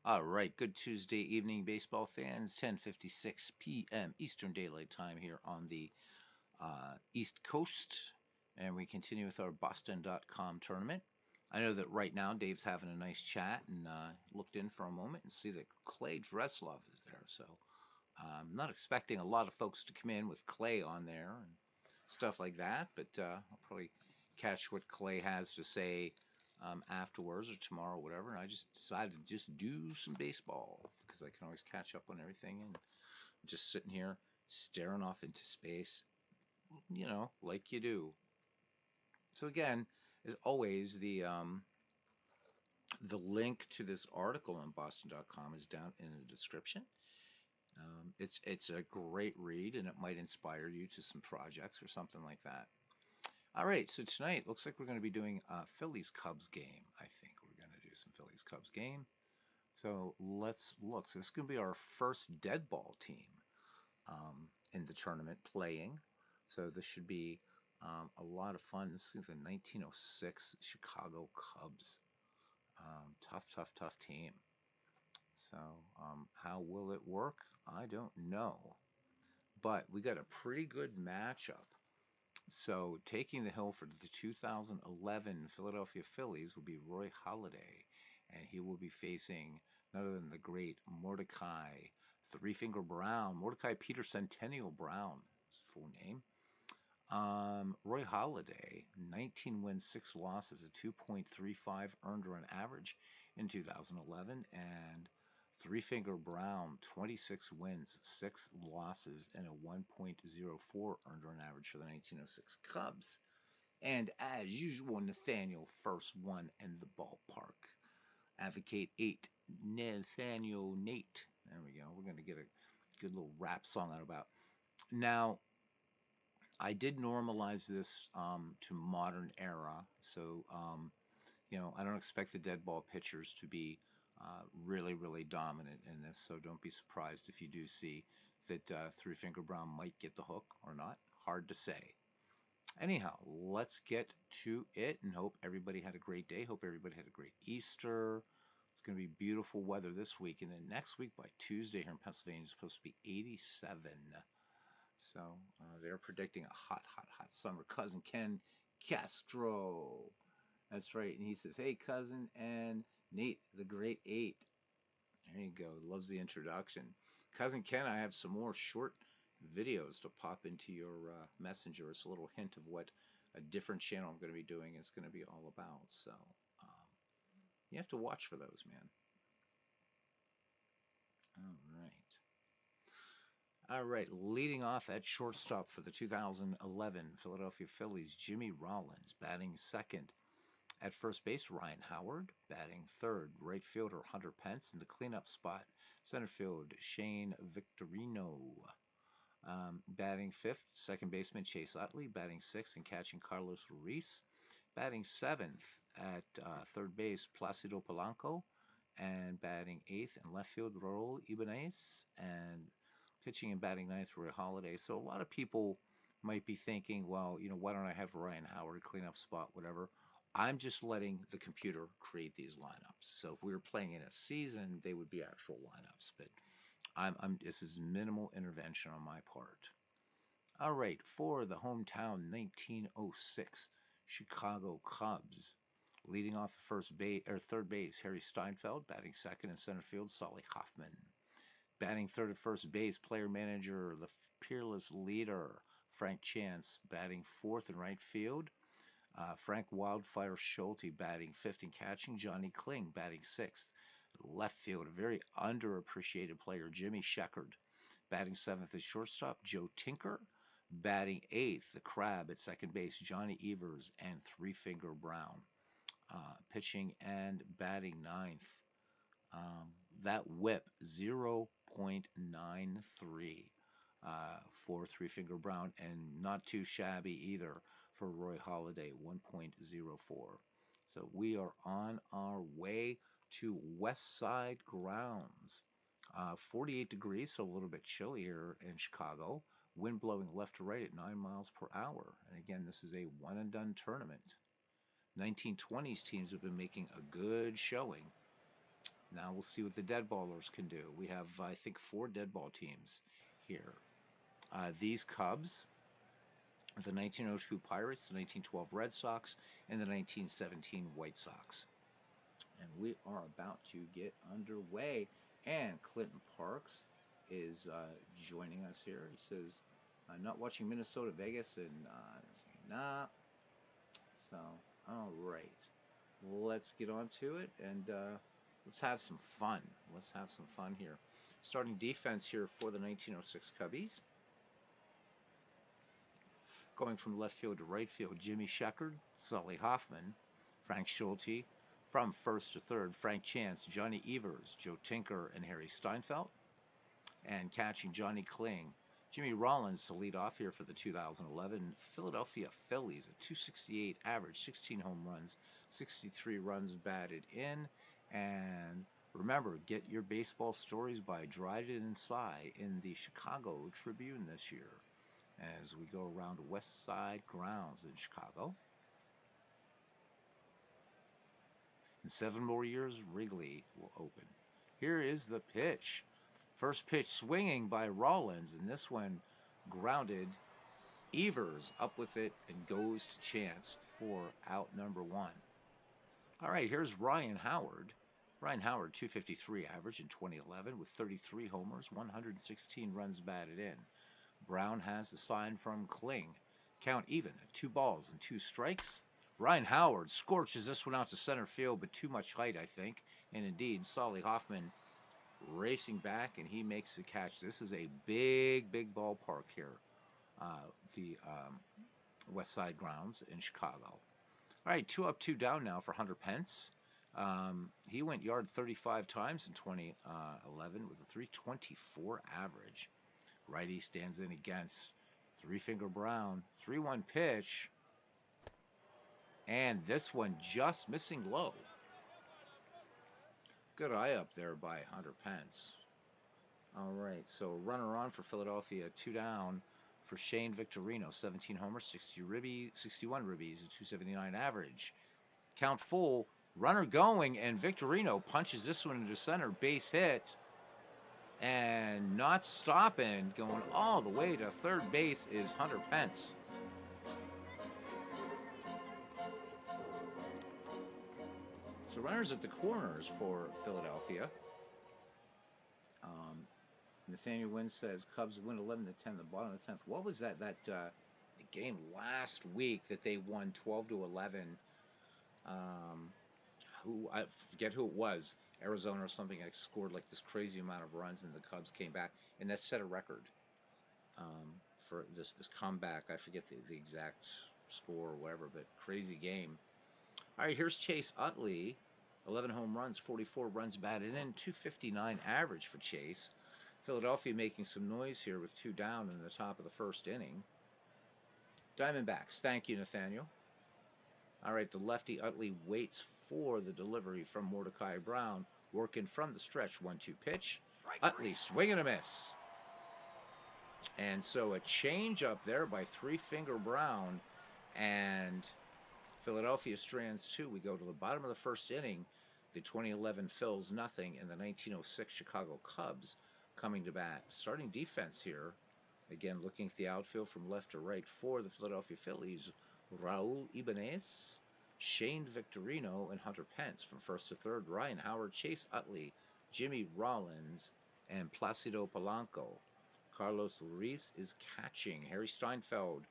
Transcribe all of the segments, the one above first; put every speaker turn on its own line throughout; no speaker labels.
All right, good Tuesday evening, baseball fans. 10:56 p.m. Eastern Daylight Time here on the East Coast, and we continue with our Boston.com tournament. I know that right now Dave's having a nice chat, and looked in for a moment and see that Clay Dreslov is there. So I'm not expecting a lot of folks to come in with Clay on there and stuff like that, but I'll probably catch what Clay has to say afterwards or tomorrow or whatever. And I just decided to just do some baseball because I can always catch up on everything and just sitting here staring off into space, like you do. So again, as always, the link to this article on Boston.com is down in the description. It's a great read, and it might inspire you to some projects or something like that. All right, so tonight looks like we're going to be doing a Phillies Cubs game. I think we're going to do some Phillies Cubs game. So let's look. So this is going to be our first dead ball team in the tournament playing. So this should be a lot of fun. This is the 1906 Chicago Cubs. Tough, tough, tough team. So how will it work? I don't know. But we got a pretty good matchup. So taking the hill for the 2011 Philadelphia Phillies will be Roy Halladay, and he will be facing none other than the great Mordecai Three Finger Brown, Mordecai Peter Centennial Brown, his full name. Roy Halladay, 19 wins, 6 losses, a 2.35 earned run average in 2011, and Three Finger Brown, 26 wins, 6 losses, and a 1.04 earned run average for the 1906 Cubs. And as usual, Nathaniel, first one in the ballpark. Advocate 8, Nathaniel Nate. There we go. We're going to get a good little rap song out about. Now, I did normalize this to modern era, so I don't expect the dead ball pitchers to be really, really dominant in this. So don't be surprised if you do see that Three Finger Brown might get the hook or not. Hard to say. Anyhow, let's get to it and hope everybody had a great day. Hope everybody had a great Easter. It's going to be beautiful weather this week, and then next week by Tuesday here in Pennsylvania is supposed to be 87. So they're predicting a hot, hot, hot summer. Cousin Ken Castro. That's right. And he says, hey, cousin and Nate, the great 8. There you go. Loves the introduction. Cousin Ken, I have some more short videos to pop into your messenger. It's a little hint of what a different channel I'm going to be doing is going to be all about. So you have to watch for those, man. All right. All right, leading off at shortstop for the 2011 Philadelphia Phillies, Jimmy Rollins, batting second. At first base, Ryan Howard, batting third. Right fielder, Hunter Pence. In the cleanup spot, center field, Shane Victorino. Batting fifth, second baseman, Chase Utley. Batting sixth and catching, Carlos Ruiz. Batting seventh at third base, Placido Polanco. And batting eighth in left field, Raul Ibanez. And pitching and batting ninth, Roy Halladay. So a lot of people might be thinking, well, why don't I have Ryan Howard, cleanup spot, whatever. I'm just letting the computer create these lineups. So if we were playing in a season, they would be actual lineups. But this is minimal intervention on my part. All right, for the hometown 1906 Chicago Cubs, leading off first base or third base, Harry Steinfeld. Batting second in center field, Solly Hoffman. Batting third at first base, player manager, the peerless leader, Frank Chance. Batting fourth in right field, Frank Wildfire Schulte. Batting fifth and catching, Johnny Kling. Batting sixth. Left field, a very underappreciated player, Jimmy Sheckard. Batting seventh at shortstop, Joe Tinker. Batting eighth, the Crab at second base, Johnny Evers and Three Finger Brown. Pitching and batting ninth. That whip, 0.93 for Three Finger Brown, and not too shabby either for Roy Halladay, 1.04. So we are on our way to West Side Grounds. 48 degrees, so a little bit chilly here in Chicago. Wind blowing left to right at 9 miles per hour. And again, this is a one-and-done tournament. 1920s teams have been making a good showing. Now we'll see what the dead ballers can do. We have, I think, 4 dead ball teams here. These Cubs, the 1902 Pirates, the 1912 Red Sox, and the 1917 White Sox. And we are about to get underway. And Clinton Parks is joining us here. He says, not watching Minnesota, Vegas, and nah. So, all right. Let's get on to it, and let's have some fun. Let's have some fun here. Starting defense here for the 1906 Cubbies. Going from left field to right field, Jimmy Sheckard, Sully Hoffman, Frank Schulte. From first to third, Frank Chance, Johnny Evers, Joe Tinker, and Harry Steinfeld. And catching, Johnny Kling, Jimmy Rollins to lead off here for the 2011 Philadelphia Phillies, a .268 average, 16 home runs, 63 runs batted in. And remember, get your baseball stories by Dryden and Cy in the Chicago Tribune this year as we go around West Side grounds in Chicago. In 7 more years, Wrigley will open. Here is the pitch. First pitch swinging by Rollins, and this one grounded. Evers up with it and goes to Chance for out number 1. All right, here's Ryan Howard. Ryan Howard, .253 average in 2011 with 33 homers, 116 runs batted in. Brown has the sign from Kling. Count even at 2 balls and 2 strikes. Ryan Howard scorches this one out to center field, but too much height, I think. And indeed, Sully Hoffman racing back, and he makes the catch. This is a big, big ballpark here, the West Side grounds in Chicago. All right, 2 up, 2 down now for Hunter Pence. He went yard 35 times in 2011 with a .324 average. Righty stands in against Three-Finger Brown. 3-1 pitch. And this one just missing low. Good eye up there by Hunter Pence. All right, so runner on for Philadelphia, 2 down for Shane Victorino. 17 homers, 61 ribbies, a .279 average. Count full, runner going, and Victorino punches this one into center, base hit. And not stopping, going all the way to third base is Hunter Pence. So runners at the corners for Philadelphia. Nathaniel Wynn says Cubs win 11-10, the bottom of the 10th. What was that game last week that they won 12-11? I forget who it was. Arizona or something, like, scored like this crazy amount of runs, and the Cubs came back, and that set a record for this comeback. I forget the exact score or whatever, but crazy game. All right, here's Chase Utley, 11 home runs, 44 runs batted in, .259 average for Chase. Philadelphia making some noise here with 2 down in the top of the first inning. Diamondbacks, thank you, Nathaniel. All right, the lefty Utley waits for the delivery from Mordecai Brown, working from the stretch, 1-2 pitch. Utley swing and a miss. And so a change up there by Three-Finger Brown, and Philadelphia strands 2. We go to the bottom of the first inning. The 2011 Phils nothing, and the 1906 Chicago Cubs coming to bat. Starting defense here, again looking at the outfield from left to right for the Philadelphia Phillies, Raul Ibanez, Shane Victorino, and Hunter Pence. From first to third, Ryan Howard, Chase Utley, Jimmy Rollins, and Placido Polanco. Carlos Ruiz is catching. Harry Steinfeld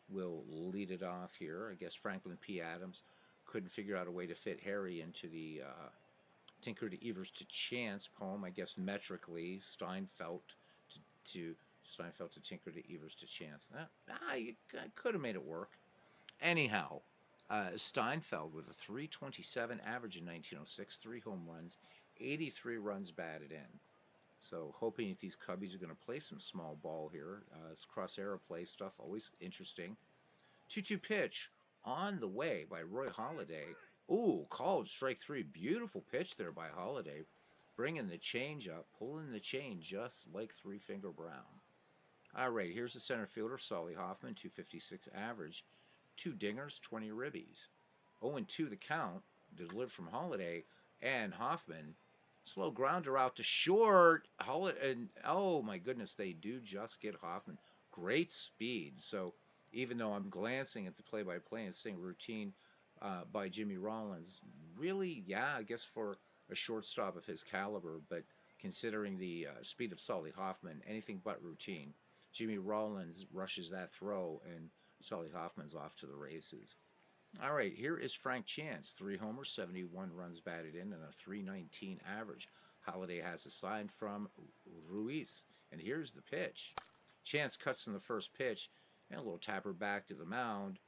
will lead it off here. I guess Franklin P. Adams couldn't figure out a way to fit Harry into the Tinker to Evers to Chance poem. I guess metrically, Steinfeld to Tinker to Evers to Chance. You could have made it work. Anyhow, Steinfeld with a .327 average in 1906, 3 home runs, 83 runs batted in. So hoping that these Cubbies are going to play some small ball here. This cross-arrow play stuff, always interesting. 2-2 pitch on the way by Roy Halladay. Ooh, called strike 3. Beautiful pitch there by Halladay. Bringing the change up, pulling the chain just like Three-Finger Brown. All right, here's the center fielder, Sully Hoffman, .256 average. 2 dingers, 20 ribbies. 0-2 the count, delivered from Halladay, and Hoffman Slow grounder out to short. And oh my goodness, they do just get Hoffman. Great speed. So even though I'm glancing at the play-by-play and saying routine by Jimmy Rollins, really, yeah, I guess for a shortstop of his caliber, but considering the speed of Solly Hoffman, anything but routine. Jimmy Rollins rushes that throw, and Solly Hoffman's off to the races. All right, here is Frank Chance. 3 homers, 71 runs batted in, and a 319 average. Holiday has a sign from Ruiz. And here's the pitch. Chance cuts in the first pitch, and a little tapper back to the mound.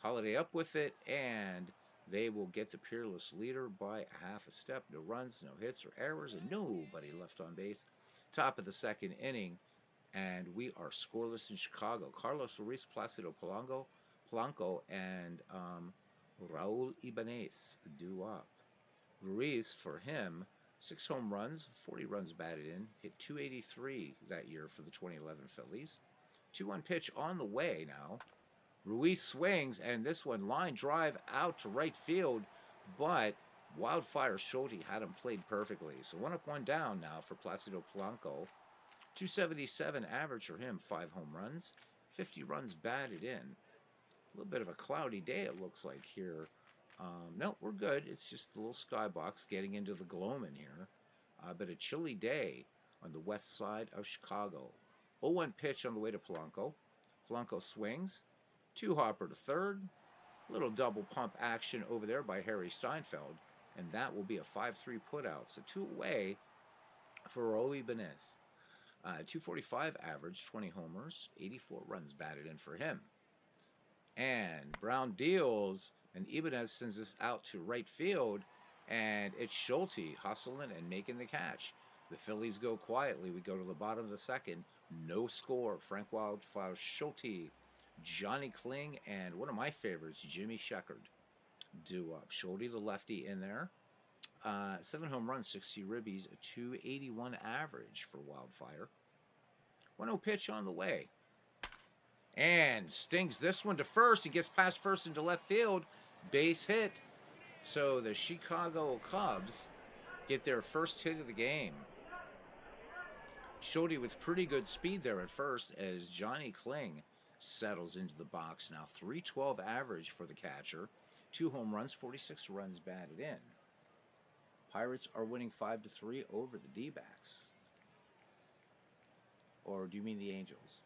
Holiday up with it, and they will get the peerless leader by a half a step. No runs, no hits or errors, and nobody left on base. Top of the second inning, and we are scoreless in Chicago. Carlos Ruiz, Placido Polanco, and Raul Ibanez due up. Ruiz, for him, 6 home runs, 40 runs batted in, hit 283 that year for the 2011 Phillies. 2-1 pitch on the way now. Ruiz swings, and this one line drive out to right field, but Wildfire Schulte had him played perfectly. So 1 up, 1 down now for Placido Polanco. 277 average for him, 5 home runs, 50 runs batted in. A little bit of a cloudy day, it looks like here. No, we're good. It's just the little skybox getting into the gloaming here. But a chilly day on the west side of Chicago. 0-1 pitch on the way to Polanco. Polanco swings. 2-hopper to third. Little double pump action over there by Harry Steinfeld. And that will be a 5-3 putout. So 2 away for Raul Ibanez. 245 average, 20 homers, 84 runs batted in for him. And Brown deals, and Ibanez sends this out to right field, and it's Schulte hustling and making the catch. The Phillies go quietly. We go to the bottom of the second. No score. Frank Wildfire Schulte, Johnny Kling, and one of my favorites, Jimmy Sheckard, due up. Schulte, the lefty, in there. 7 home runs, 60 ribbies, a 281 average for Wildfire. 1-0 pitch on the way. And stings this one to first. He gets past first into left field. Base hit. So the Chicago Cubs get their first hit of the game. Schulte with pretty good speed there at first as Johnny Kling settles into the box now. 312 average for the catcher. 2 home runs, 46 runs batted in. Pirates are winning 5-3 over the D-backs. Or do you mean the Angels?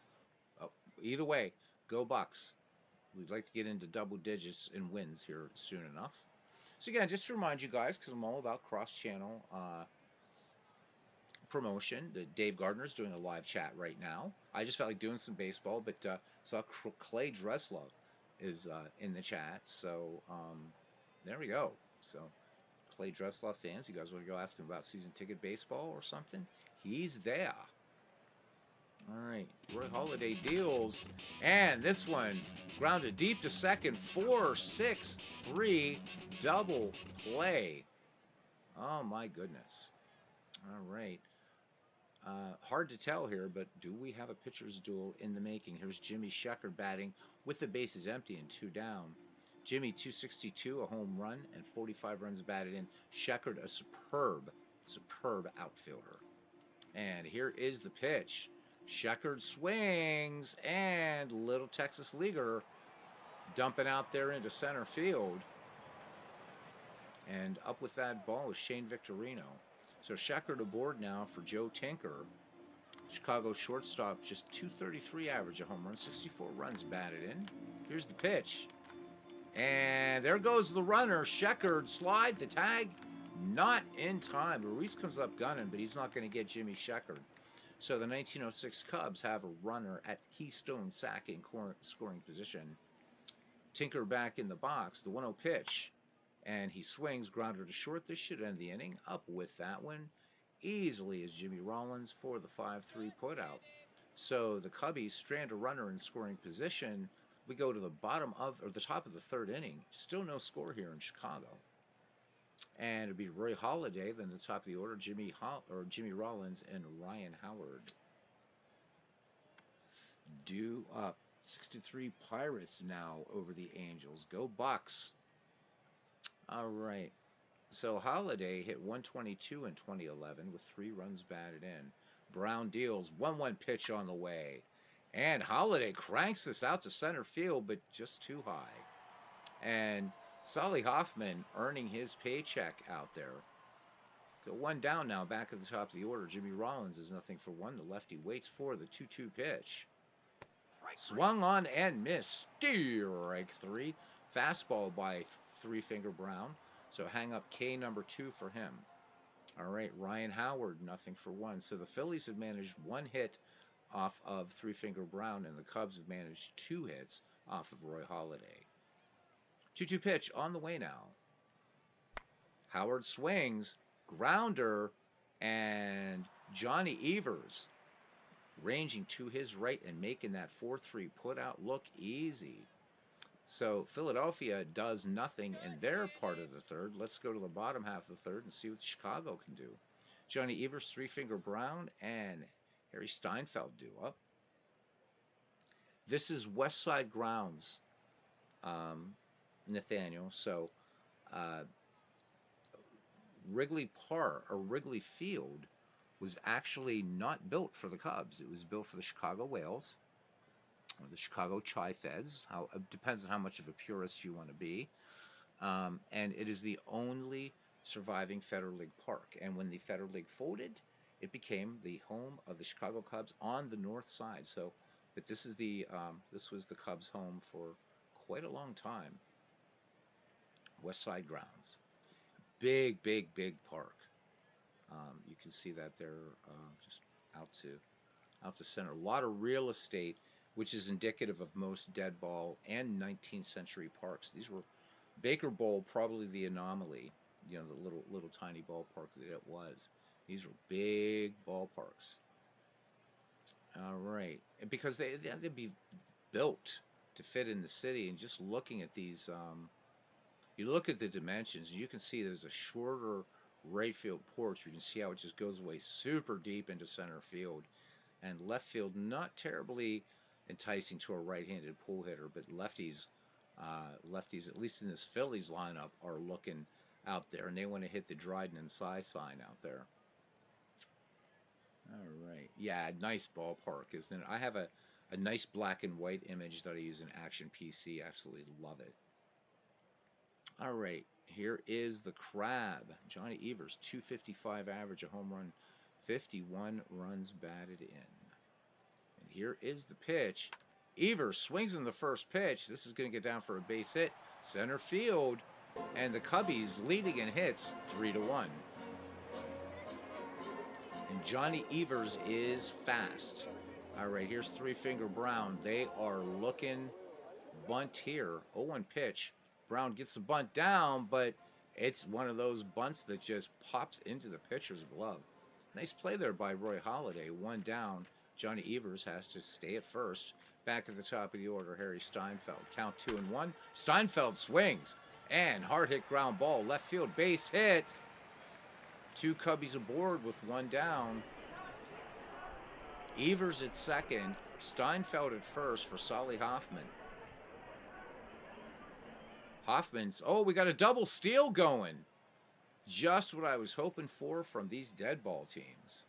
Oh, either way, go Bucks. We'd like to get into double digits in wins here soon enough. So again, just to remind you guys, because I'm all about cross-channel promotion. Dave Gardner's doing a live chat right now. I just felt like doing some baseball, but saw Clay Dreslov is in the chat. So there we go. So Clay Dreslov fans, you guys want to go ask him about season ticket baseball or something? He's there. All right, Roy Halladay deals, and this one grounded deep to second, 4-6-3 double play. Oh my goodness. All right. Hard to tell here, but do we have a pitcher's duel in the making? Here's Jimmy Sheckard batting with the bases empty and 2 down. Jimmy 262, a home run, and 45 runs batted in. Sheckard, a superb outfielder. And here is the pitch. Sheckard swings, and Little Texas Leaguer dumping out there into center field. And up with that ball is Shane Victorino. So Sheckard aboard now for Joe Tinker. Chicago shortstop, just 233 average, a home run, 64 runs batted in. Here's the pitch. And there goes the runner. Sheckard slide the tag. Not in time. Ruiz comes up gunning, but he's not going to get Jimmy Sheckard. So the 1906 Cubs have a runner at Keystone Sack in scoring position. Tinker back in the box. The 1-0 pitch. And he swings, grounder to short. This should end the inning. Up with that one easily is Jimmy Rollins for the 5-3 putout. So the Cubbies strand a runner in scoring position. We go to the top of the third inning. Still no score here in Chicago. And it'd be Roy Halladay, then the top of the order, Jimmy Rollins and Ryan Howard. Due up. 63 Pirates now over the Angels. Go Bucks. All right. So Holiday hit 122 in 2011 with 3 runs batted in. Brown deals 1-1 pitch on the way. And Holiday cranks this out to center field, but just too high. And Solly Hoffman earning his paycheck out there. So 1 down now, back at the top of the order. Jimmy Rollins is 0-for-1. The lefty waits for the 2-2 pitch. Swung on and missed. Strike 3. Fastball by 3-finger Brown. So hang up K number 2 for him. All right, Ryan Howard, 0-for-1. So the Phillies have managed 1 hit off of 3-finger Brown, and the Cubs have managed 2 hits off of Roy Halladay. 2-2 pitch on the way now. Howard swings, grounder, and Johnny Evers ranging to his right and making that 4-3 put-out look easy. So Philadelphia does nothing in their part of the third. Let's go to the bottom half of the third and see what Chicago can do. Johnny Evers, 3-finger Brown, and Harry Steinfeld due up. This is West Side grounds, Nathaniel. So Wrigley Park or Wrigley Field was actually not built for the Cubs. It was built for the Chicago Whales or the Chicago Chi-Feds. It depends on how much of a purist you want to be. And it is the only surviving Federal League park. And when the Federal League folded, it became the home of the Chicago Cubs on the north side. So, but this is this was the Cubs' home for quite a long time. West Side grounds, big, big, big park. You can see that they're just out to center. A lot of real estate, which is indicative of most dead ball and 19th century parks. These were Baker Bowl, probably the anomaly. You know, the little tiny ballpark that it was. These were big ballparks. All right, and because they'd be built to fit in the city, and just looking at these, you look at the dimensions, and you can see there's a shorter right field porch. You can see how it just goes away super deep into center field, and left field not terribly enticing to a right-handed pull hitter, but lefties, at least in this Phillies lineup, are looking out there, and they want to hit the Dryden and Cy sign out there. All right, yeah, nice ballpark, isn't it? I have a nice black and white image that I use in Action PC. Absolutely love it. All right, here is the Crab. Johnny Evers, 255 average, a home run, 51 runs batted in. And here is the pitch. Evers swings in the first pitch. This is going to get down for a base hit. Center field. And the Cubbies leading in hits 3-1. And Johnny Evers is fast. All right, here's 3-finger Brown. They are looking bunt here. 0-1 pitch. Brown gets the bunt down, but it's one of those bunts that just pops into the pitcher's glove. Nice play there by Roy Halladay. 1 down. Johnny Evers has to stay at first. Back at the top of the order, Harry Steinfeld. Count 2-1. Steinfeld swings. And hard hit ground ball. Left field base hit. 2 Cubbies aboard with 1 down. Evers at second. Steinfeld at first for Solly Hoffman. Hoffman's, oh, we got a double steal going. Just what I was hoping for from these dead ball teams.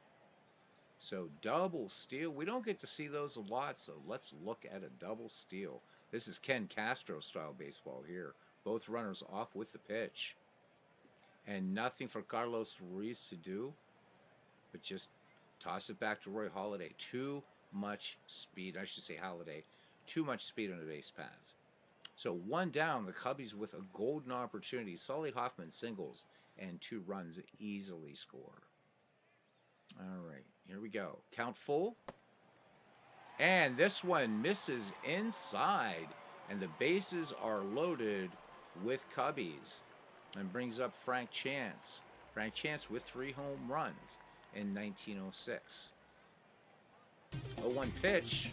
So double steal. We don't get to see those a lot, so let's look at a double steal. This is Ken Castro style baseball here. Both runners off with the pitch. And nothing for Carlos Ruiz to do, but just toss it back to Roy Halladay. Too much speed. I should say Halladay. Too much speed on the base paths. So 1 down, the Cubbies with a golden opportunity. Solly Hoffman singles and 2 runs easily score. All right, here we go. Count full. And this one misses inside. And the bases are loaded with Cubbies. And brings up Frank Chance. Frank Chance with 3 home runs in 1906. 0-1 pitch.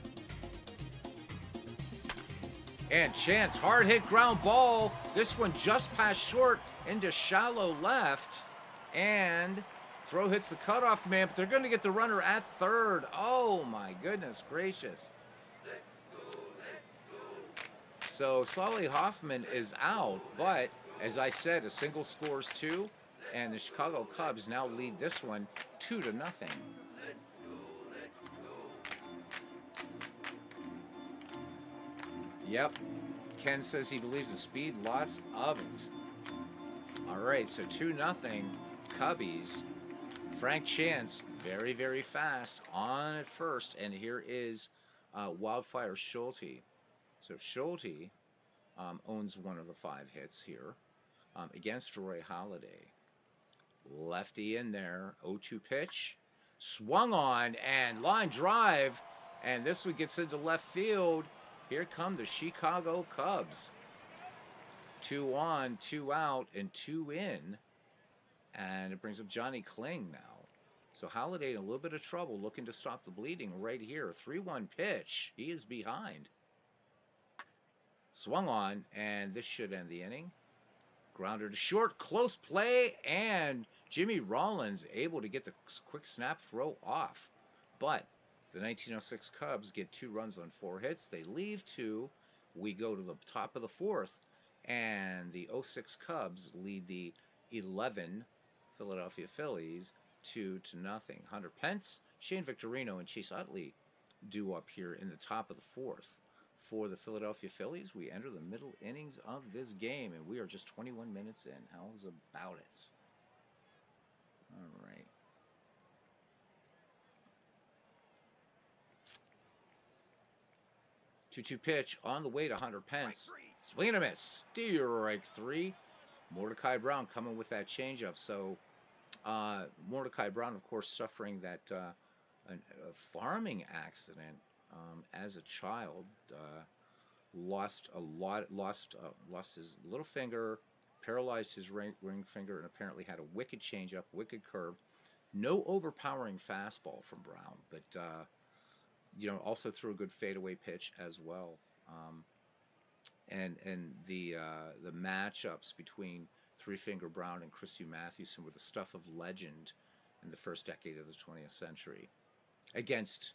And Chance, hard hit ground ball. This one just past short into shallow left. And throw hits the cutoff man, but they're going to get the runner at third. Oh my goodness gracious. So Solly Hoffman is out, but As I said, a single scores 2, and the Chicago Cubs now lead this one 2-0. Yep, Ken says he believes in speed, lots of it. All right, so 2-0 Cubbies. Frank Chance, very, very fast on at first, and here is Wildfire Schulte. So Schulte owns one of the 5 hits here against Roy Halladay. Lefty in there, 0-2 pitch, swung on, and line drive, and this one gets into left field. Here come the Chicago Cubs. 2 on, 2 out, and 2 in, and it brings up Johnny Kling now. So Halladay in a little bit of trouble, looking to stop the bleeding right here. 3-1 pitch. He is behind. Swung on, and this should end the inning. Grounder to short, close play, and Jimmy Rollins able to get the quick snap throw off. But the 1906 Cubs get 2 runs on 4 hits. They leave 2. We go to the top of the 4th, and the 06 Cubs lead the 11 Philadelphia Phillies 2-0. Hunter Pence, Shane Victorino, and Chase Utley due up here in the top of the 4th. For the Philadelphia Phillies, we enter the middle innings of this game, and we are just 21 minutes in. How's about it? All right. Two-two pitch on the way to Hunter Pence. Swing and a miss. Strike 3. Mordecai Brown coming with that changeup. So Mordecai Brown, of course, suffering that a farming accident as a child. Lost his little finger, paralyzed his ring finger, and apparently had a wicked changeup, wicked curve. No overpowering fastball from Brown, but also threw a good fadeaway pitch as well. And the matchups between Three Finger Brown and Christy Mathewson were the stuff of legend in the first decade of the 20th century. Against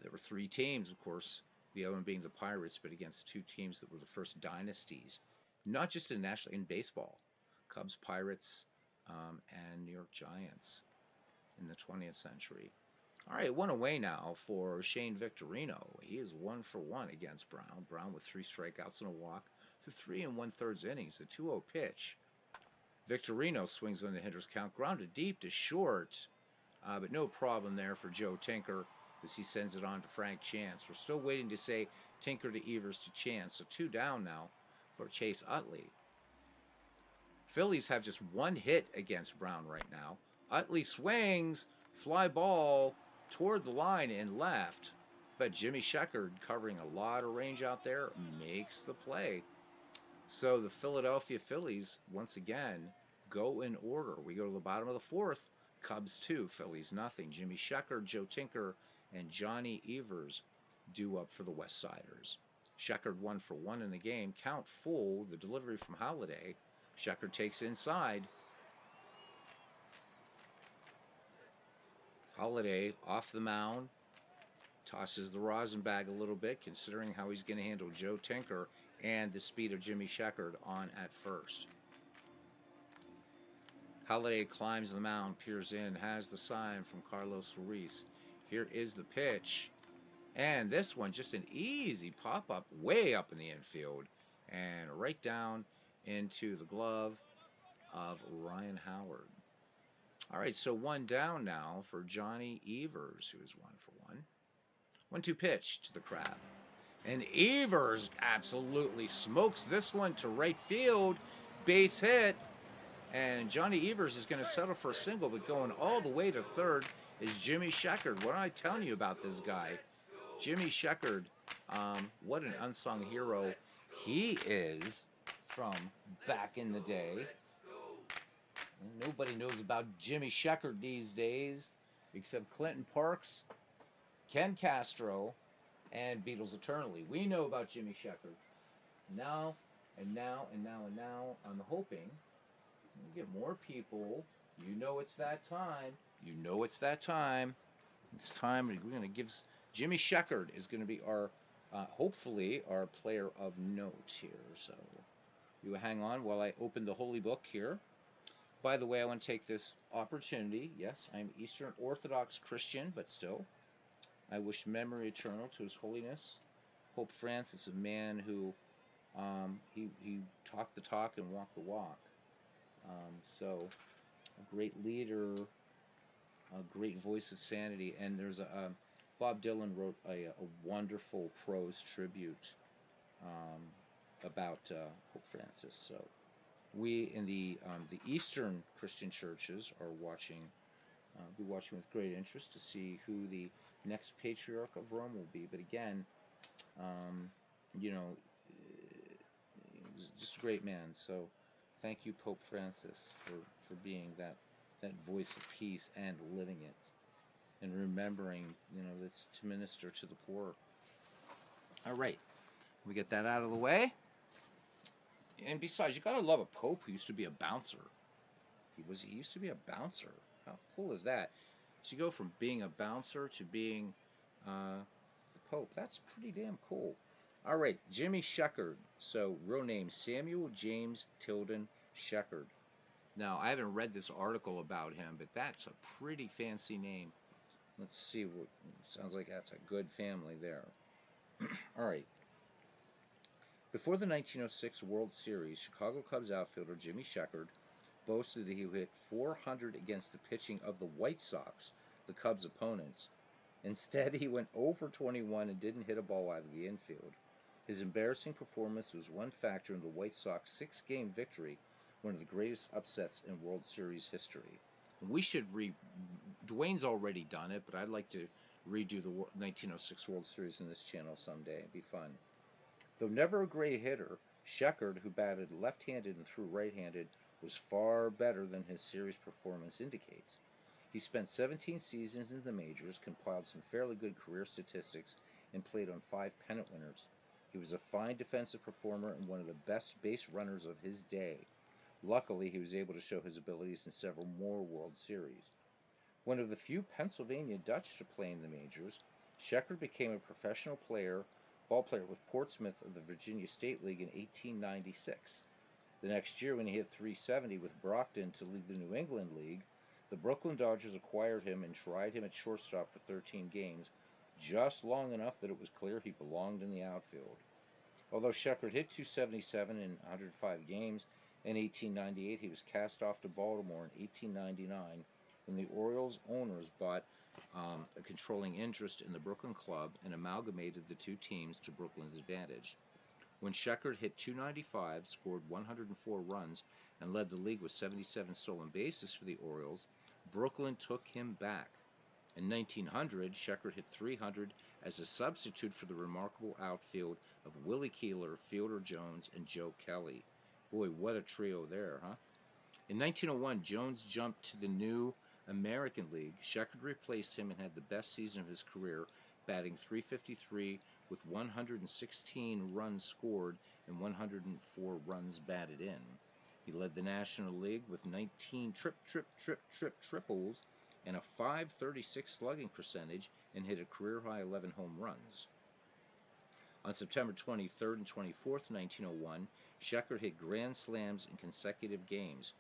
there were 3 teams, of course. The other one being the Pirates, but against 2 teams that were the first dynasties, not just in baseball, Cubs, Pirates, and New York Giants in the 20th century. All right, 1 away now for Shane Victorino. He is 1 for 1 against Brown. Brown with 3 strikeouts and a walk through 3 1/3 innings. The 2-0 pitch. Victorino swings on the hitter's count, grounded deep to short, but no problem there for Joe Tinker, as he sends it on to Frank Chance. We're still waiting to say Tinker to Evers to Chance. So 2 down now for Chase Utley. Phillies have just 1 hit against Brown right now. Utley swings, fly ball toward the line and left. But Jimmy Sheckard, covering a lot of range out there, makes the play. So the Philadelphia Phillies, once again, go in order. We go to the bottom of the 4th. Cubs 2, Phillies nothing. Jimmy Sheckard, Joe Tinker, and Johnny Evers due up for the West Siders. Sheckard 1 for 1 in the game. Count full. The delivery from Halladay. Sheckard takes inside. Halladay off the mound. Tosses the rosin bag a little bit, considering how he's going to handle Joe Tinker and the speed of Jimmy Sheckard on at first. Halladay climbs the mound, peers in, has the sign from Carlos Ruiz. Here is the pitch. And this one, just an easy pop-up way up in the infield and right down into the glove of Ryan Howard. All right, so 1 down now for Johnny Evers, who is 1 for 1. 1-2 pitch to the Crab. And Evers absolutely smokes this one to right field. Base hit. And Johnny Evers is going to settle for a single, but going all the way to third is Jimmy Sheckard. What am I telling you about this guy? Jimmy Sheckard, what an unsung hero he is from back in the day. Nobody knows about Jimmy Sheckard these days except Clinton Parks, Ken Castro, and Beatles Eternally. We know about Jimmy Sheckard. Now, I'm hoping we get more people. You know it's that time. It's time. We're going to give... Jimmy Sheckard is going to be our, hopefully, our player of note here. So You hang on while I open the holy book here. By the way, I want to take this opportunity. Yes, I'm Eastern Orthodox Christian, but still, I wish memory eternal to His Holiness Pope Francis, a man who he talked the talk and walked the walk. So, a great leader, a great voice of sanity. And there's Bob Dylan wrote a wonderful prose tribute about Pope Francis. So we in the Eastern Christian churches are be watching with great interest to see who the next patriarch of Rome will be. But again, you know, just a great man. So thank you, Pope Francis, for being that voice of peace and living it, and remembering, that's to minister to the poor. All right, we get that out of the way. And besides, you gotta love a pope who used to be a bouncer. He used to be a bouncer. How cool is that? So you go from being a bouncer to being the pope. That's pretty damn cool. All right, Jimmy Sheckard. So real name Samuel James Tilden Sheckard. Now I haven't read this article about him, but that's a pretty fancy name. Let's see what sounds like. That's a good family there. All right. Before the 1906 World Series, Chicago Cubs outfielder Jimmy Sheckard boasted that he hit .400 against the pitching of the White Sox, the Cubs' opponents. Instead, he went 0 for 21 and didn't hit a ball out of the infield. His embarrassing performance was one factor in the White Sox 6-game victory, one of the greatest upsets in World Series history. We should Dwayne's already done it, but I'd like to redo the 1906 World Series in this channel someday. It'd be fun. Though never a great hitter, Sheckard, who batted left-handed and threw right-handed, was far better than his series performance indicates. He spent 17 seasons in the majors, compiled some fairly good career statistics, and played on 5 pennant winners. He was a fine defensive performer and one of the best base runners of his day. Luckily, he was able to show his abilities in several more World Series. One of the few Pennsylvania Dutch to play in the majors, Sheckard became a professional ball player with Portsmouth of the Virginia State League in 1896. The next year, when he hit .370 with Brockton to lead the New England League, the Brooklyn Dodgers acquired him and tried him at shortstop for 13 games, just long enough that it was clear he belonged in the outfield. Although Sheckard hit .277 in 105 games, in 1898 he was cast off to Baltimore in 1899 when the Orioles owners bought a controlling interest in the Brooklyn club and amalgamated the two teams to Brooklyn's advantage. When Sheckard hit .295, scored 104 runs, and led the league with 77 stolen bases for the Orioles, Brooklyn took him back. In 1900, Sheckard hit .300 as a substitute for the remarkable outfield of Willie Keeler, Fielder Jones, and Joe Kelly. Boy, what a trio there, huh? In 1901, Jones jumped to the new American League. Sheckard replaced him and had the best season of his career, batting .353 with 116 runs scored and 104 runs batted in. He led the National League with 19 triples and a .536 slugging percentage and hit a career-high 11 home runs. On September 23rd and 24th, 1901, Sheckard hit grand slams in consecutive games.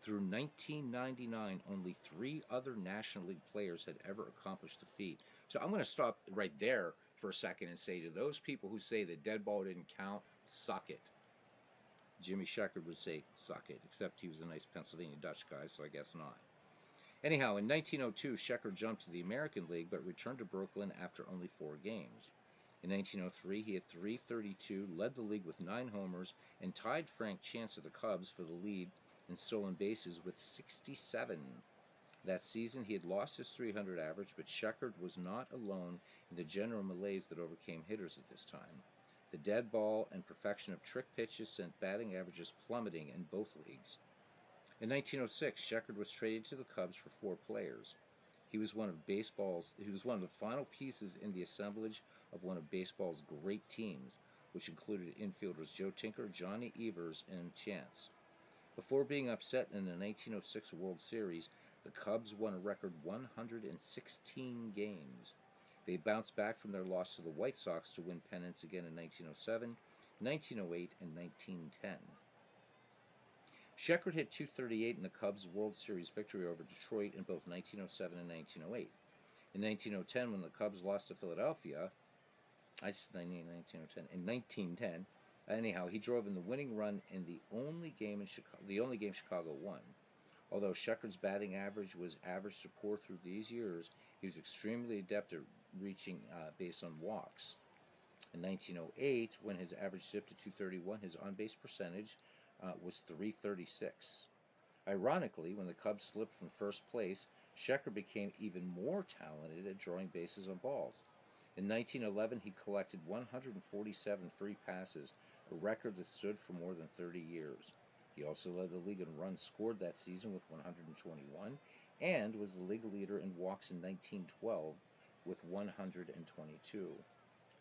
Through 1999, only 3 other National League players had ever accomplished the feat. So I'm going to stop right there for a second and say to those people who say that dead ball didn't count, suck it. Jimmy Sheckard would say, suck it, except he was a nice Pennsylvania Dutch guy, so I guess not. Anyhow, in 1902, Sheckard jumped to the American League but returned to Brooklyn after only 4 games. In 1903, he hit .332, led the league with 9 homers, and tied Frank Chance of the Cubs for the lead in stolen bases with 67. That season, he had lost his .300 average, but Sheckard was not alone in the general malaise that overcame hitters at this time. The dead ball and perfection of trick pitches sent batting averages plummeting in both leagues. In 1906, Sheckard was traded to the Cubs for 4 players. He was one of the final pieces in the assemblage of one of baseball's great teams, which included infielders Joe Tinker, Johnny Evers, and Chance. Before being upset in the 1906 World Series, the Cubs won a record 116 games. They bounced back from their loss to the White Sox to win pennants again in 1907, 1908, and 1910. Sheckard hit .238 in the Cubs' World Series victory over Detroit in both 1907 and 1908. In 1910, when the Cubs lost to Philadelphia, I said 1910. In 1910, anyhow, he drove in the winning run in the only game Chicago won. Although Sheckard's batting average was average to poor through these years, he was extremely adept at reaching base on walks. In 1908, when his average dipped to .231, his on-base percentage was .336. Ironically, when the Cubs slipped from first place, Sheckard became even more talented at drawing bases on balls. In 1911, he collected 147 free passes, a record that stood for more than 30 years. He also led the league in runs scored that season with 121 and was the league leader in walks in 1912 with 122.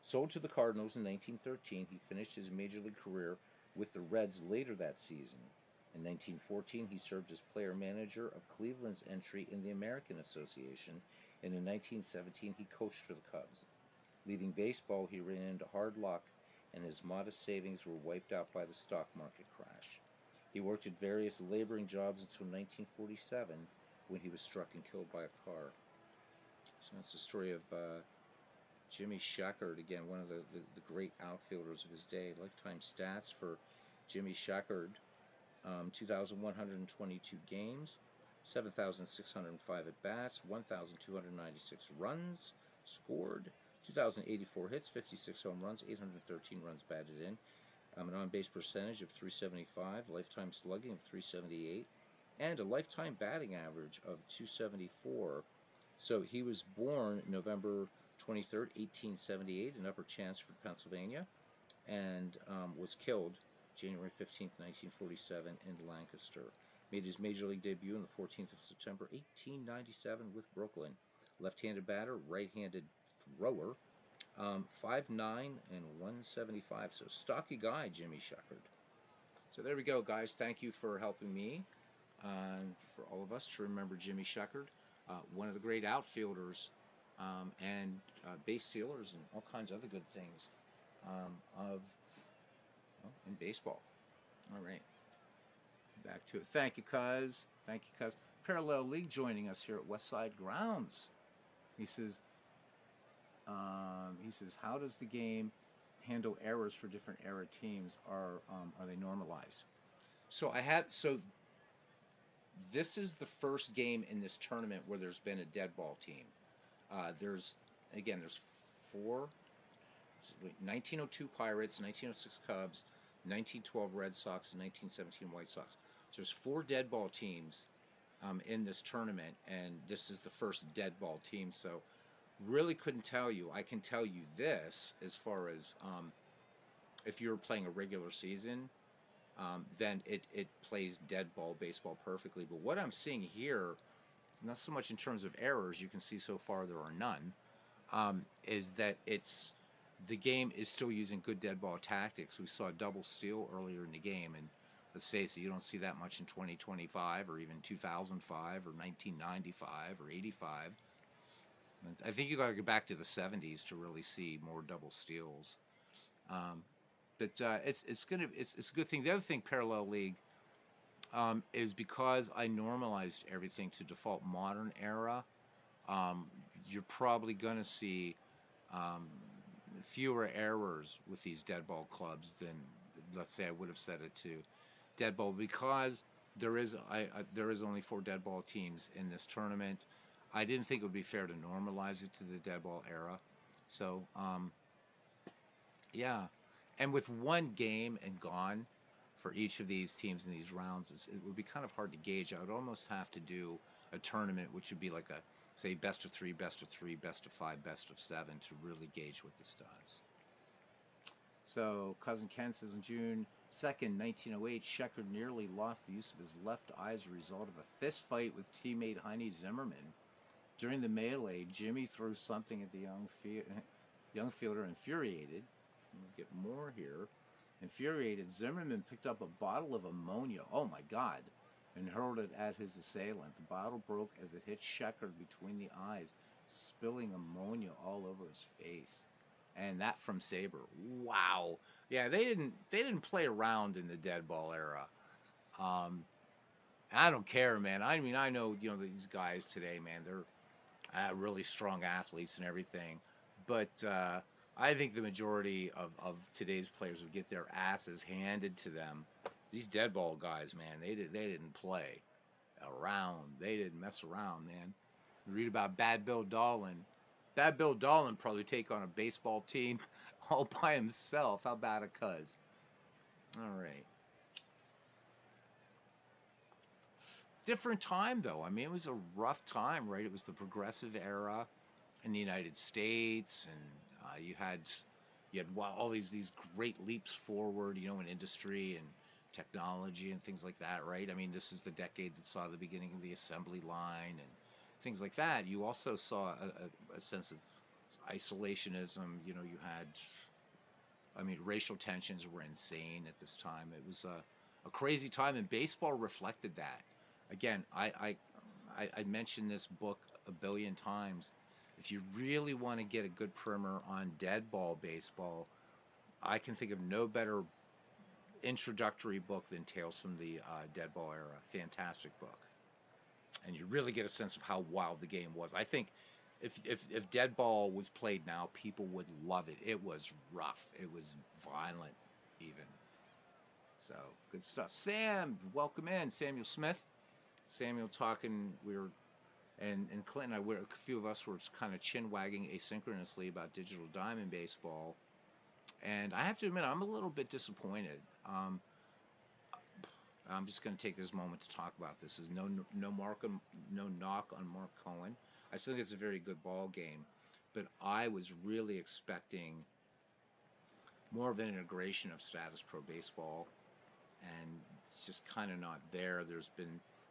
Sold to the Cardinals in 1913, he finished his major league career with the Reds later that season. In 1914, he served as player-manager of Cleveland's entry in the American Association, and in 1917, he coached for the Cubs. Leaving baseball, he ran into hard luck, and his modest savings were wiped out by the stock market crash. He worked at various laboring jobs until 1947, when he was struck and killed by a car. So that's the story of Jimmy Sheckard, again, one of the great outfielders of his day. Lifetime stats for Jimmy Sheckard: 2,122 games, 7,605 at-bats, 1,296 runs scored, 2,084 hits, 56 home runs, 813 runs batted in, an on-base percentage of .375, lifetime slugging of .378, and a lifetime batting average of .274. So he was born November 23rd, 1878 in Upper Chelmsford, Pennsylvania, and was killed January 15th, 1947 in Lancaster. Made his major league debut on the 14th of September, 1897 with Brooklyn. Left-handed batter, right-handed thrower, 5'9" and 175. So stocky guy, Jimmy Sheckard. So there we go, guys. Thank you for helping me and for all of us to remember Jimmy Sheckard, one of the great outfielders and base stealers and all kinds of other good things in baseball. All right, back to it. Thank you, cuz. Thank you, cuz. Parallel League joining us here at Westside Grounds. He says, how does the game handle errors for different era teams? Are they normalized? So this is the first game in this tournament where there's been a dead ball team. There's four. 1902 Pirates, 1906 Cubs, 1912 Red Sox, and 1917 White Sox. So there's four dead ball teams in this tournament, and this is the first dead ball team. So really couldn't tell you. I can tell you this as far as if you're playing a regular season, then it plays dead ball baseball perfectly. But what I'm seeing here, not so much in terms of errors, you can see so far there are none, is that the game is still using good dead ball tactics. We saw a double steal earlier in the game, and let's face it, you don't see that much in 2025 or even 2005 or 1995 or 85. I think you got to go back to the 70s to really see more double steals. But it's a good thing. The other thing, Parallel League, is because I normalized everything to default modern era. You're probably going to see fewer errors with these dead ball clubs than, let's say, I would have set it to dead ball, because there is only four dead ball teams in this tournament. I didn't think it would be fair to normalize it to the dead ball era. So yeah, and with one game and gone for each of these teams in these rounds, it would be kind of hard to gauge. I would almost have to do a tournament which would be like a, say, best of three, best of three, best of five, best of seven to really gauge what this does. So Cousin Ken says, on June 2nd, 1908, Sheckard nearly lost the use of his left eye as a result of a fist fight with teammate Heine Zimmerman. During the melee, Jimmy threw something at the young fielder. Infuriated, we'll get more here. Infuriated, Zimmerman picked up a bottle of ammonia, oh my God, and hurled it at his assailant. The bottle broke as it hit Sheckard between the eyes, spilling ammonia all over his face. And that from Saber. Wow. Yeah, they didn't play around in the dead ball era. Um, I don't care, man. I mean, I know, these guys today, man, they're really strong athletes and everything. But I think the majority of today's players would get their asses handed to them. These dead ball guys, man, they didn't play around. They didn't mess around, man. You read about Bad Bill Dolan. Bad Bill Dolan probably take on a baseball team all by himself. How about it, cuz? All right. Different time though. I mean, it was a rough time, right? It was the progressive era in the United States, and you had all these great leaps forward, in industry and technology and things like that, right? I mean, this is the decade that saw the beginning of the assembly line and things like that. You also saw a sense of isolationism. You had, I mean, racial tensions were insane at this time. It was a crazy time, and baseball reflected that. Again, I mentioned this book a billion times. If you really want to get a good primer on dead ball baseball, I can think of no better introductory book than Tales from the Dead Ball Era. Fantastic book, and you really get a sense of how wild the game was. I think if dead ball was played now, people would love it. It was rough. It was violent, even. So good stuff. Sam, welcome in. Samuel Smith. Samuel talking. And Clinton, a few of us were kind of chin wagging asynchronously about Digital Diamond baseball, and I have to admit I'm a little bit disappointed. I'm just going to take this moment to talk about this. There's no knock on Mark Cohen. I still think it's a very good ball game, but I was really expecting more of an integration of status pro baseball, and it's just kind of not there.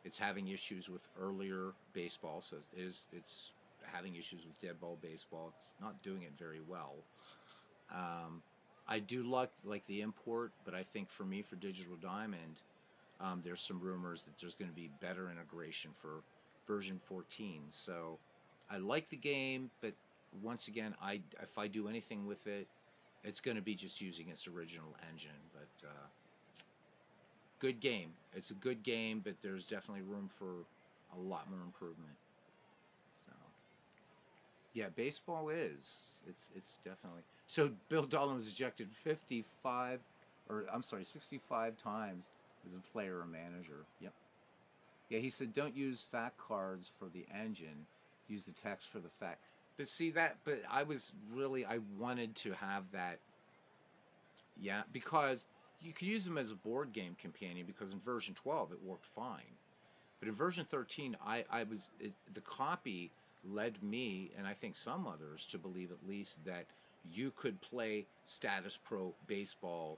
It's having issues with earlier baseball, so it's having issues with dead ball baseball. It's not doing it very well. Um, I do like the import, but I think for me, for Digital Diamond, there's some rumors that there's going to be better integration for version 14. So I like the game, but once again, if I do anything with it, it's going to be just using its original engine. But good game. It's a good game, but there's definitely room for a lot more improvement. So yeah, baseball is. It's definitely. So Bill Dolan was ejected 55, or I'm sorry, 65 times as a player or manager. Yep. Yeah, he said don't use fact cards for the engine. Use the text for the fact. But see that. But I wanted to have that. Yeah, because you could use them as a board game companion because in version 12 it worked fine. But in version 13, the copy led me, and I think some others, to believe at least that you could play status pro baseball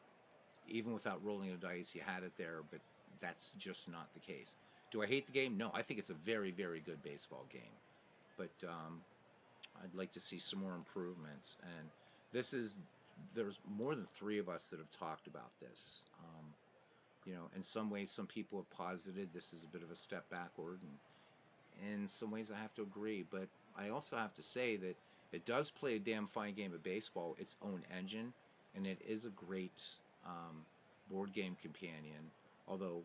even without rolling a dice. You had it there, but that's just not the case. Do I hate the game? No, I think it's a very, very good baseball game. But I'd like to see some more improvements. And this is there's more than three of us that have talked about this. In some ways, some people have posited this is a bit of a step backward, and in some ways, I have to agree. But I also have to say that it does play a damn fine game of baseball, its own engine, and it is a great board game companion. Although,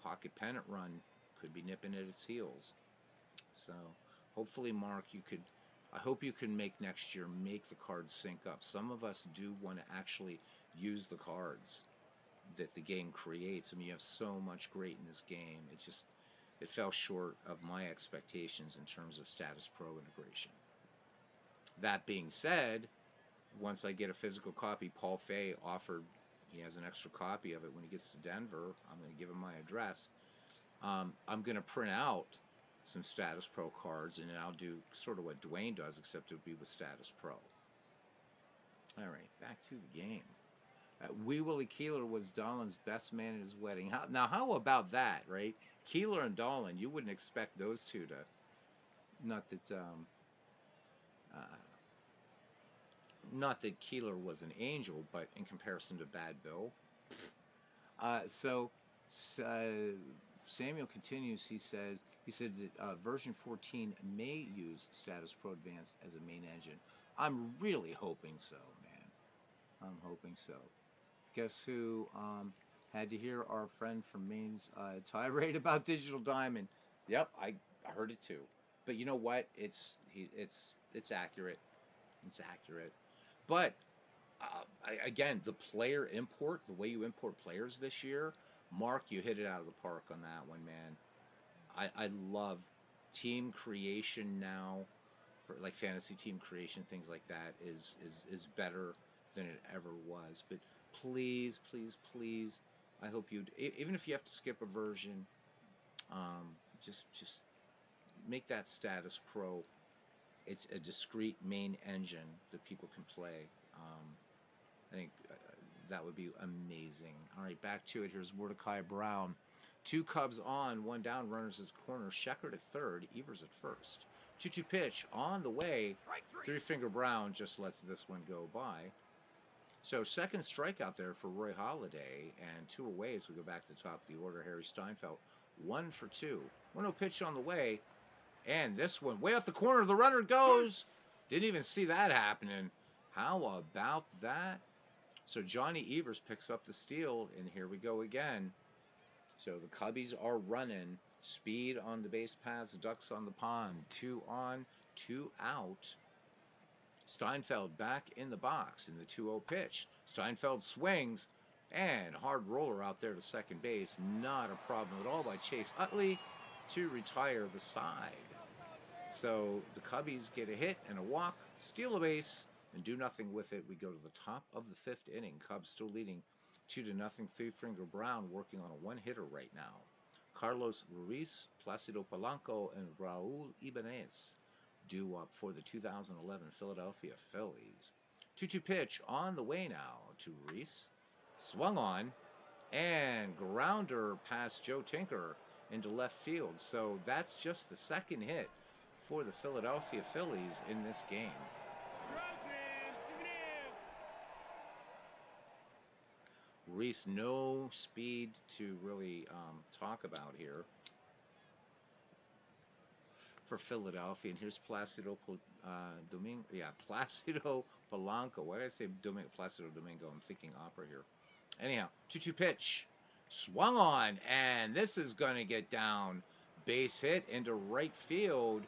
Pocket Pennant Run could be nipping at its heels. So, hopefully, Mark, I hope you can next year make the cards sync up. Some of us do want to actually use the cards that the game creates. I mean, you have so much great in this game. It fell short of my expectations in terms of status pro integration. That being said, once I get a physical copy, Paul Fay offered he has an extra copy of it when he gets to Denver. I'm going to give him my address. I'm going to print out some status pro cards, and then I'll do sort of what Dwayne does, except it'll be with status pro. All right, back to the game. Wee Willie Keeler was Dolan's best man at his wedding. How about that, right? Keeler and Dolan, you wouldn't expect those two to. Not that, uh, not that Keeler was an angel, but in comparison to Bad Bill. So Samuel continues. He said that version 14 may use Status Pro Advanced as a main engine. I'm really hoping so, man. I'm hoping so. Guess who? Had to hear our friend from Maine's tirade about Digital Diamond. Yep, I heard it too. But you know what? It's accurate. It's accurate. But again, the player import, the way you import players this year, Mark, you hit it out of the park on that one, man. I love team creation now, for like fantasy team creation, things like that is better than it ever was. But please, please, please, I hope you, even if you have to skip a version, just make that status pro. It's a discrete main engine that people can play. I think that would be amazing. All right, back to it. Here's Mordecai Brown. Two Cubs on, one down, runners at corner. Sheckard at third, Evers at first. 2-2 pitch on the way. Three-finger Brown just lets this one go by. So second strikeout there for Roy Halladay, and two away as we go back to the top of the order. Harry Steinfeld, 1 for 2. 1-0 pitch on the way, and this one way off the corner. The runner goes. Didn't even see that happening. How about that? So Johnny Evers picks up the steal, and here we go again. So the Cubbies are running. Speed on the base paths, ducks on the pond. 2 on, 2 out. Steinfeld back in the box in the 2-0 pitch. Steinfeld swings, and hard roller out there to second base. Not a problem at all by Chase Utley to retire the side. So the Cubbies get a hit and a walk, steal a base, and do nothing with it. We go to the top of the 5th inning. Cubs still leading 2-0. Three-finger Brown working on a one-hitter right now. Carlos Ruiz, Placido Polanco, and Raul Ibanez due up for the 2011 Philadelphia Phillies. 2-2 pitch on the way now to Ruiz. Swung on, and grounder past Joe Tinker into left field. So that's just the second hit for the Philadelphia Phillies in this game. Reese, no speed to really talk about here for Philadelphia. And here's Placido Domingo. Yeah, Placido Polanco. Why did I say Placido Domingo? I'm thinking opera here. Anyhow, 2-2 pitch. Swung on, and this is going to get down. Base hit into right field.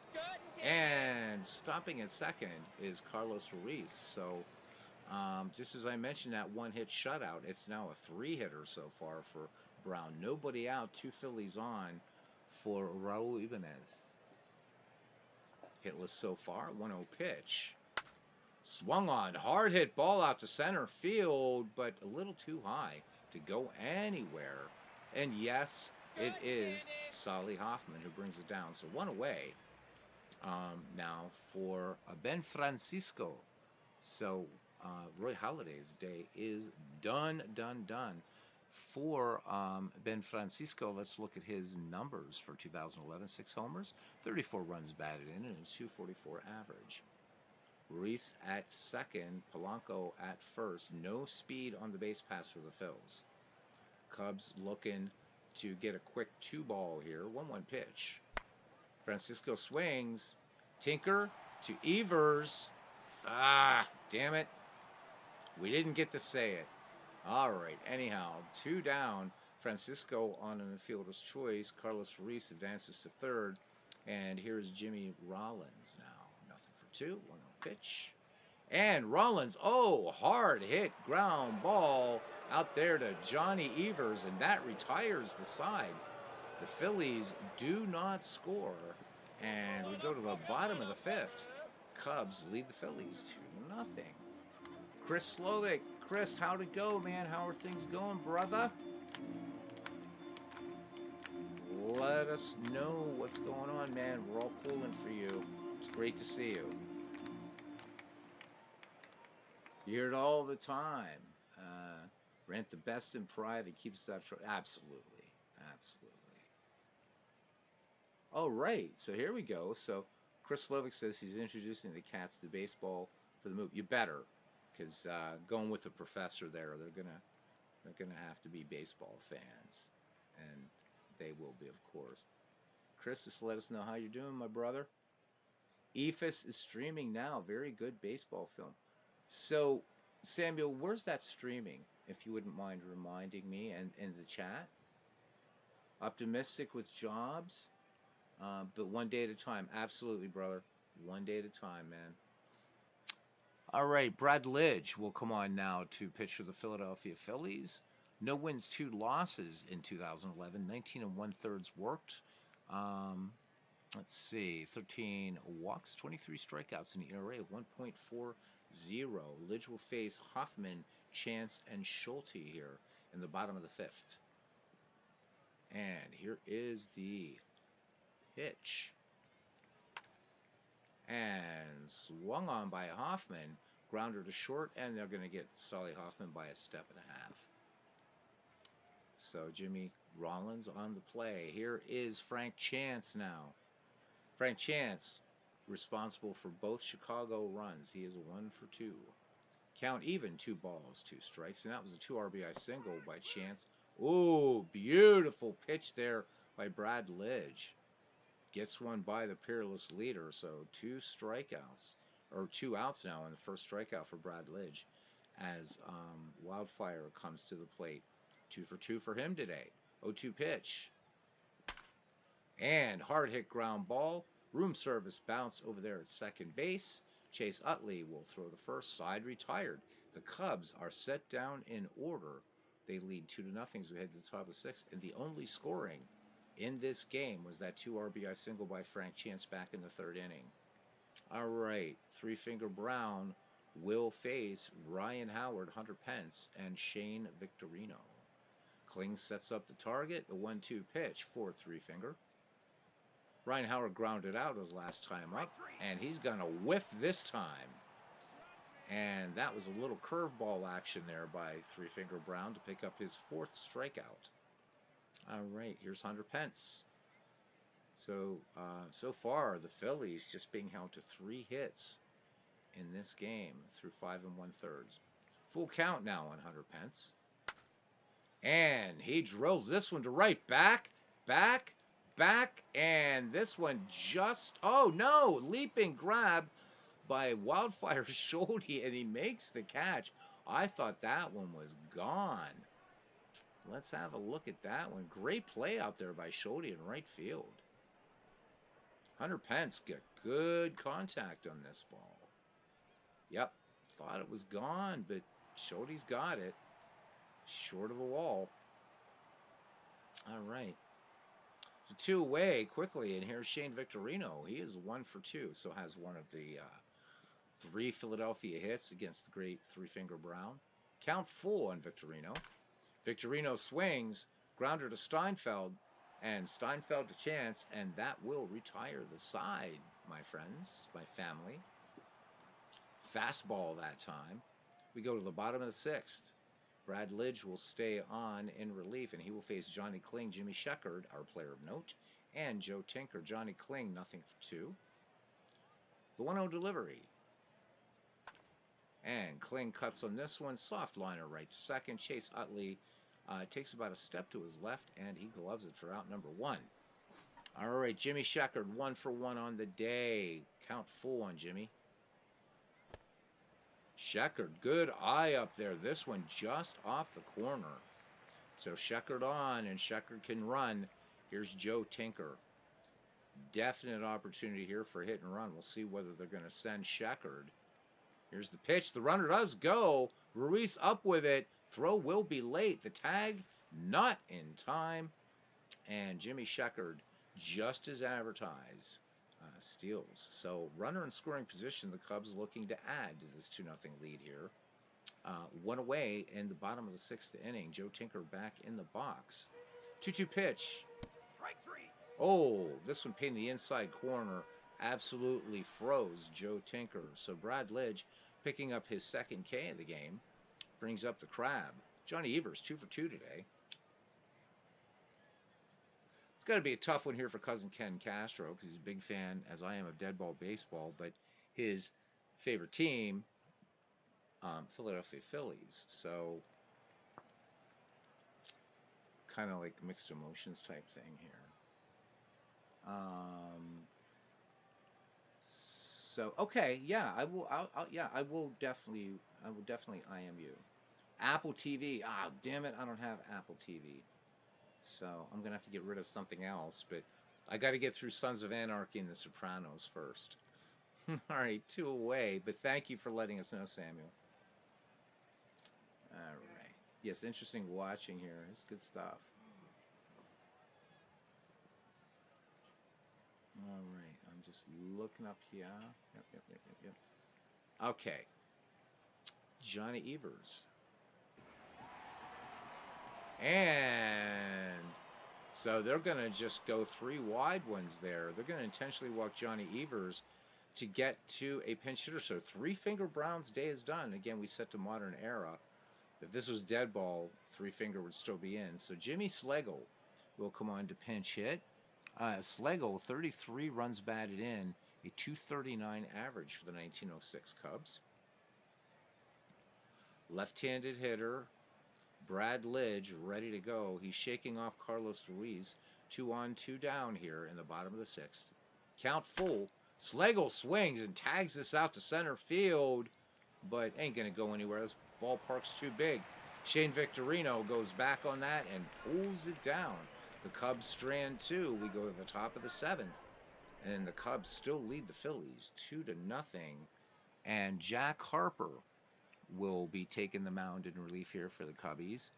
And stopping at second is Carlos Ruiz. So just as I mentioned, that one-hit shutout, it's now a 3-hitter so far for Brown. Nobody out, 2 Phillies on for Raul Ibanez. Hitless so far, 1-0 pitch. Swung on, hard hit ball out to center field, but a little too high to go anywhere. And yes, it is Solly Hoffman who brings it down. So 1 away now for Ben Francisco. So Roy Halladay's day is done. For Ben Francisco, let's look at his numbers for 2011. 6 homers, 34 runs batted in, and a 244 average. Ruiz at second, Polanco at first. No speed on the base pass for the Phils. Cubs looking to get a quick 2-ball here. 1-1 pitch. Francisco swings. Tinker to Evers. Ah, damn it. We didn't get to say it. All right, anyhow, 2 down. Francisco on an infielder's choice. Carlos Ruiz advances to third. And here's Jimmy Rollins now. Nothing for 2. 1-0 pitch. And Rollins, hard hit ground ball out there to Johnny Evers, and that retires the side. The Phillies do not score, and we go to the bottom of the 5th. Cubs lead the Phillies 2-0. Chris Slovic. Chris, how'd it go, man? How are things going, brother? Let us know what's going on, man. We're all pulling for you. It's great to see you. You hear it all the time. Rent the best in private, keeps us out of trouble. Absolutely. All right, so here we go. So Chris Slovic says he's introducing the Cats to baseball for the move. You better, because going with the professor there, they're gonna have to be baseball fans, and they will be, of course. Chris, just let us know how you're doing, my brother. EFIS is streaming now. Very good baseball film. So, Samuel, where's that streaming? if you wouldn't mind reminding me and in the chat. Optimistic with jobs, but one day at a time. Absolutely, brother. One day at a time, man. All right, Brad Lidge will come on now to pitch for the Philadelphia Phillies. No wins, 2 losses in 2011. 19 and 1/3 worked. Let's see, 13 walks, 23 strikeouts, and an ERA of 1.40. Lidge will face Hoffman, Chance, and Schulte here in the bottom of the 5th. And here is the pitch. And swung on by Hoffman, grounder to short, and they're going to get Solly Hoffman by a step and a half. So Jimmy Rollins on the play. Here is Frank Chance now. Frank Chance, responsible for both Chicago runs. He is 1 for 2. Count even, 2 balls, 2 strikes. And that was a 2 RBI single by Chance. Oh, beautiful pitch there by Brad Lidge. Gets one by the peerless leader. So 2 strikeouts, or 2 outs now, and the first strikeout for Brad Lidge as Wildfire comes to the plate. 2 for 2 for him today. 0-2 pitch. And hard hit ground ball. Room service bounce over there at second base. Chase Utley will throw the first, side retired. The Cubs are set down in order. They lead 2-0 as we head to the top of the 6th. And the only scoring in this game was that 2 RBI single by Frank Chance back in the 3rd inning. All right, Three Finger Brown will face Ryan Howard, Hunter Pence, and Shane Victorino. Kling sets up the target. The 1-2 pitch for Three Finger. Ryan Howard grounded out his last time up, and he's going to whiff this time. And that was a little curveball action there by Three Finger Brown to pick up his 4th strikeout. All right, here's Hunter Pence. So far, the Phillies just being held to 3 hits in this game through 5 1/3. Full count now on Hunter Pence. And he drills this one to right. Back, and this one just, oh no, leaping grab by Wildfire Schulte, and he makes the catch. I thought that one was gone. Let's have a look at that one. Great play out there by Schulte in right field. Hunter Pence got good contact on this ball. Yep, thought it was gone, but Schulte's got it. Short of the wall. All right. So 2 away quickly, and here's Shane Victorino. He is 1 for 2, so has one of the 3 Philadelphia hits against the great Three Finger Brown. Count full on Victorino. Victorino swings, grounder to Steinfeld, and Steinfeld to Chance, and that will retire the side, my friends, my family. Fastball that time. We go to the bottom of the 6th. Brad Lidge will stay on in relief, and he will face Johnny Kling, Jimmy Sheckard, our player of note, and Joe Tinker. Johnny Kling, 0 for 2. The 1-0 delivery. And Kling cuts on this one. Soft liner right to second. Chase Utley takes about a step to his left, and he gloves it for out number 1. All right, Jimmy Sheckard, 1 for 1 on the day. Count full on Jimmy. Sheckard, good eye up there. This one just off the corner. So Sheckard on, and Sheckard can run. Here's Joe Tinker. Definite opportunity here for hit and run. We'll see whether they're going to send Sheckard. Here's the pitch. The runner does go. Ruiz up with it. Throw will be late. The tag not in time. And Jimmy Sheckard, just as advertised, steals. So runner in scoring position, the Cubs looking to add to this 2-0 lead here. 1 away in the bottom of the 6th inning. Joe Tinker back in the box. 2-2 pitch.
Strike 3.
Oh, this one pinned the inside corner. Absolutely froze Joe Tinker. So Brad Lidge picking up his 2nd K of the game. Brings up the crab. Johnny Evers, 2 for 2 today. It's got to be a tough one here for cousin Ken Castro because he's a big fan, as I am, of dead ball baseball. But his favorite team, Philadelphia Phillies. So kind of like mixed emotions type thing here. So okay, yeah, I will. I will definitely IM you. Apple TV. Ah, damn it, I don't have Apple TV. So I'm going to have to get rid of something else, but I got to get through Sons of Anarchy and The Sopranos first. All right, 2 away, but thank you for letting us know, Samuel. All right. Yes, interesting watching here. It's good stuff. All right, I'm just looking up here. Yep. Okay. Johnny Evers. And so they're going to just go 3 wide ones there. They're going to intentionally walk Johnny Evers to get to a pinch hitter. So 3-finger Brown's day is done. Again, we set to modern era. If this was dead ball, 3-finger would still be in. So Jimmy Schlegel will come on to pinch hit. Schlegel, 33 runs batted in, a 239 average for the 1906 Cubs. Left-handed hitter, Brad Lidge, ready to go. He's shaking off Carlos Ruiz. 2 on, 2 down here in the bottom of the 6th. Count full. Schlegel swings and tags this out to center field, but ain't going to go anywhere. This ballpark's too big. Shane Victorino goes back on that and pulls it down. The Cubs strand 2. We go to the top of the 7th, and the Cubs still lead the Phillies 2-0. And Jack Harper will be taking the mound in relief here for the Cubbies.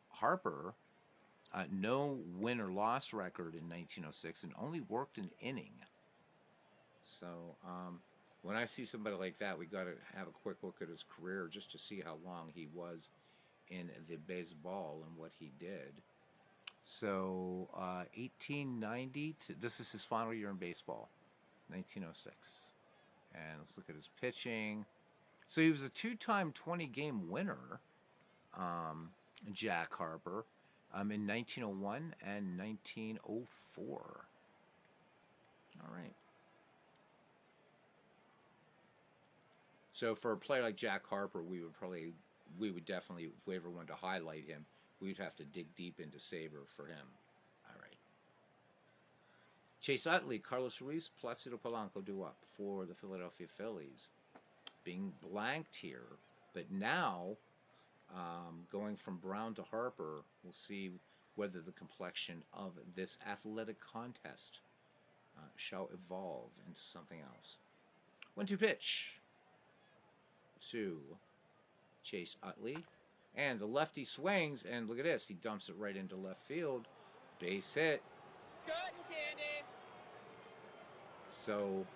Harper, no win or loss record in 1906 and only worked an inning. So when I see somebody like that, we got to have a quick look at his career just to see how long he was in the baseball and what he did. So 1890, this is his final year in baseball, 1906. And let's look at his pitching. So he was a 2-time 20-game winner, Jack Harper, in 1901 and 1904. All right. So for a player like Jack Harper, we would definitely, if we ever wanted to highlight him, we'd have to dig deep into Saber for him. All right. Chase Utley, Carlos Ruiz, Placido Polanco do up for the Philadelphia Phillies. Being blanked here, but now going from Brown to Harper, we'll see whether the complexion of this athletic contest shall evolve into something else. 1-2 pitch to Chase Utley, and the lefty swings, and look at this, he dumps it right into left field. Base hit.
Cotton candy.
So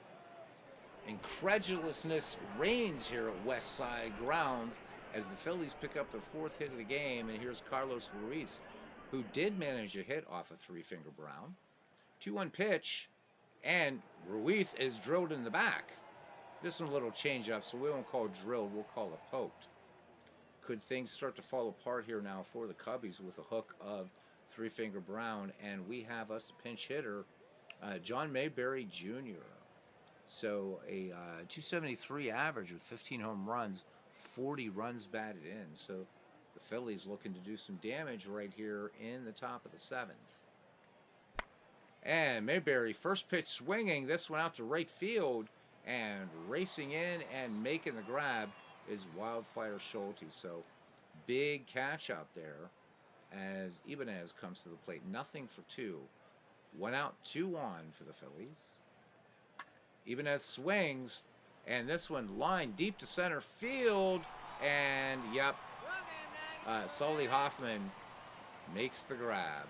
incredulousness reigns here at West Side Grounds as the Phillies pick up their 4th hit of the game, and here's Carlos Ruiz, who did manage a hit off of 3-finger Brown. 2-1 pitch, and Ruiz is drilled in the back. This one a little change up, so we won't call it drilled, we'll call it poked. Could things start to fall apart here now for the Cubbies with the hook of 3-finger Brown, and we have us a pinch hitter, John Mayberry Jr. So a 273 average with 15 home runs, 40 runs batted in. So the Phillies looking to do some damage right here in the top of the 7th. And Mayberry, first pitch swinging, this one out to right field, and racing in and making the grab is Wildfire Schulte. So big catch out there as Ibanez comes to the plate. Nothing for 2. 1 out, 2 on for the Phillies. Ibanez swings, and this one lined deep to center field, and yep, Sully Hoffman makes the grab.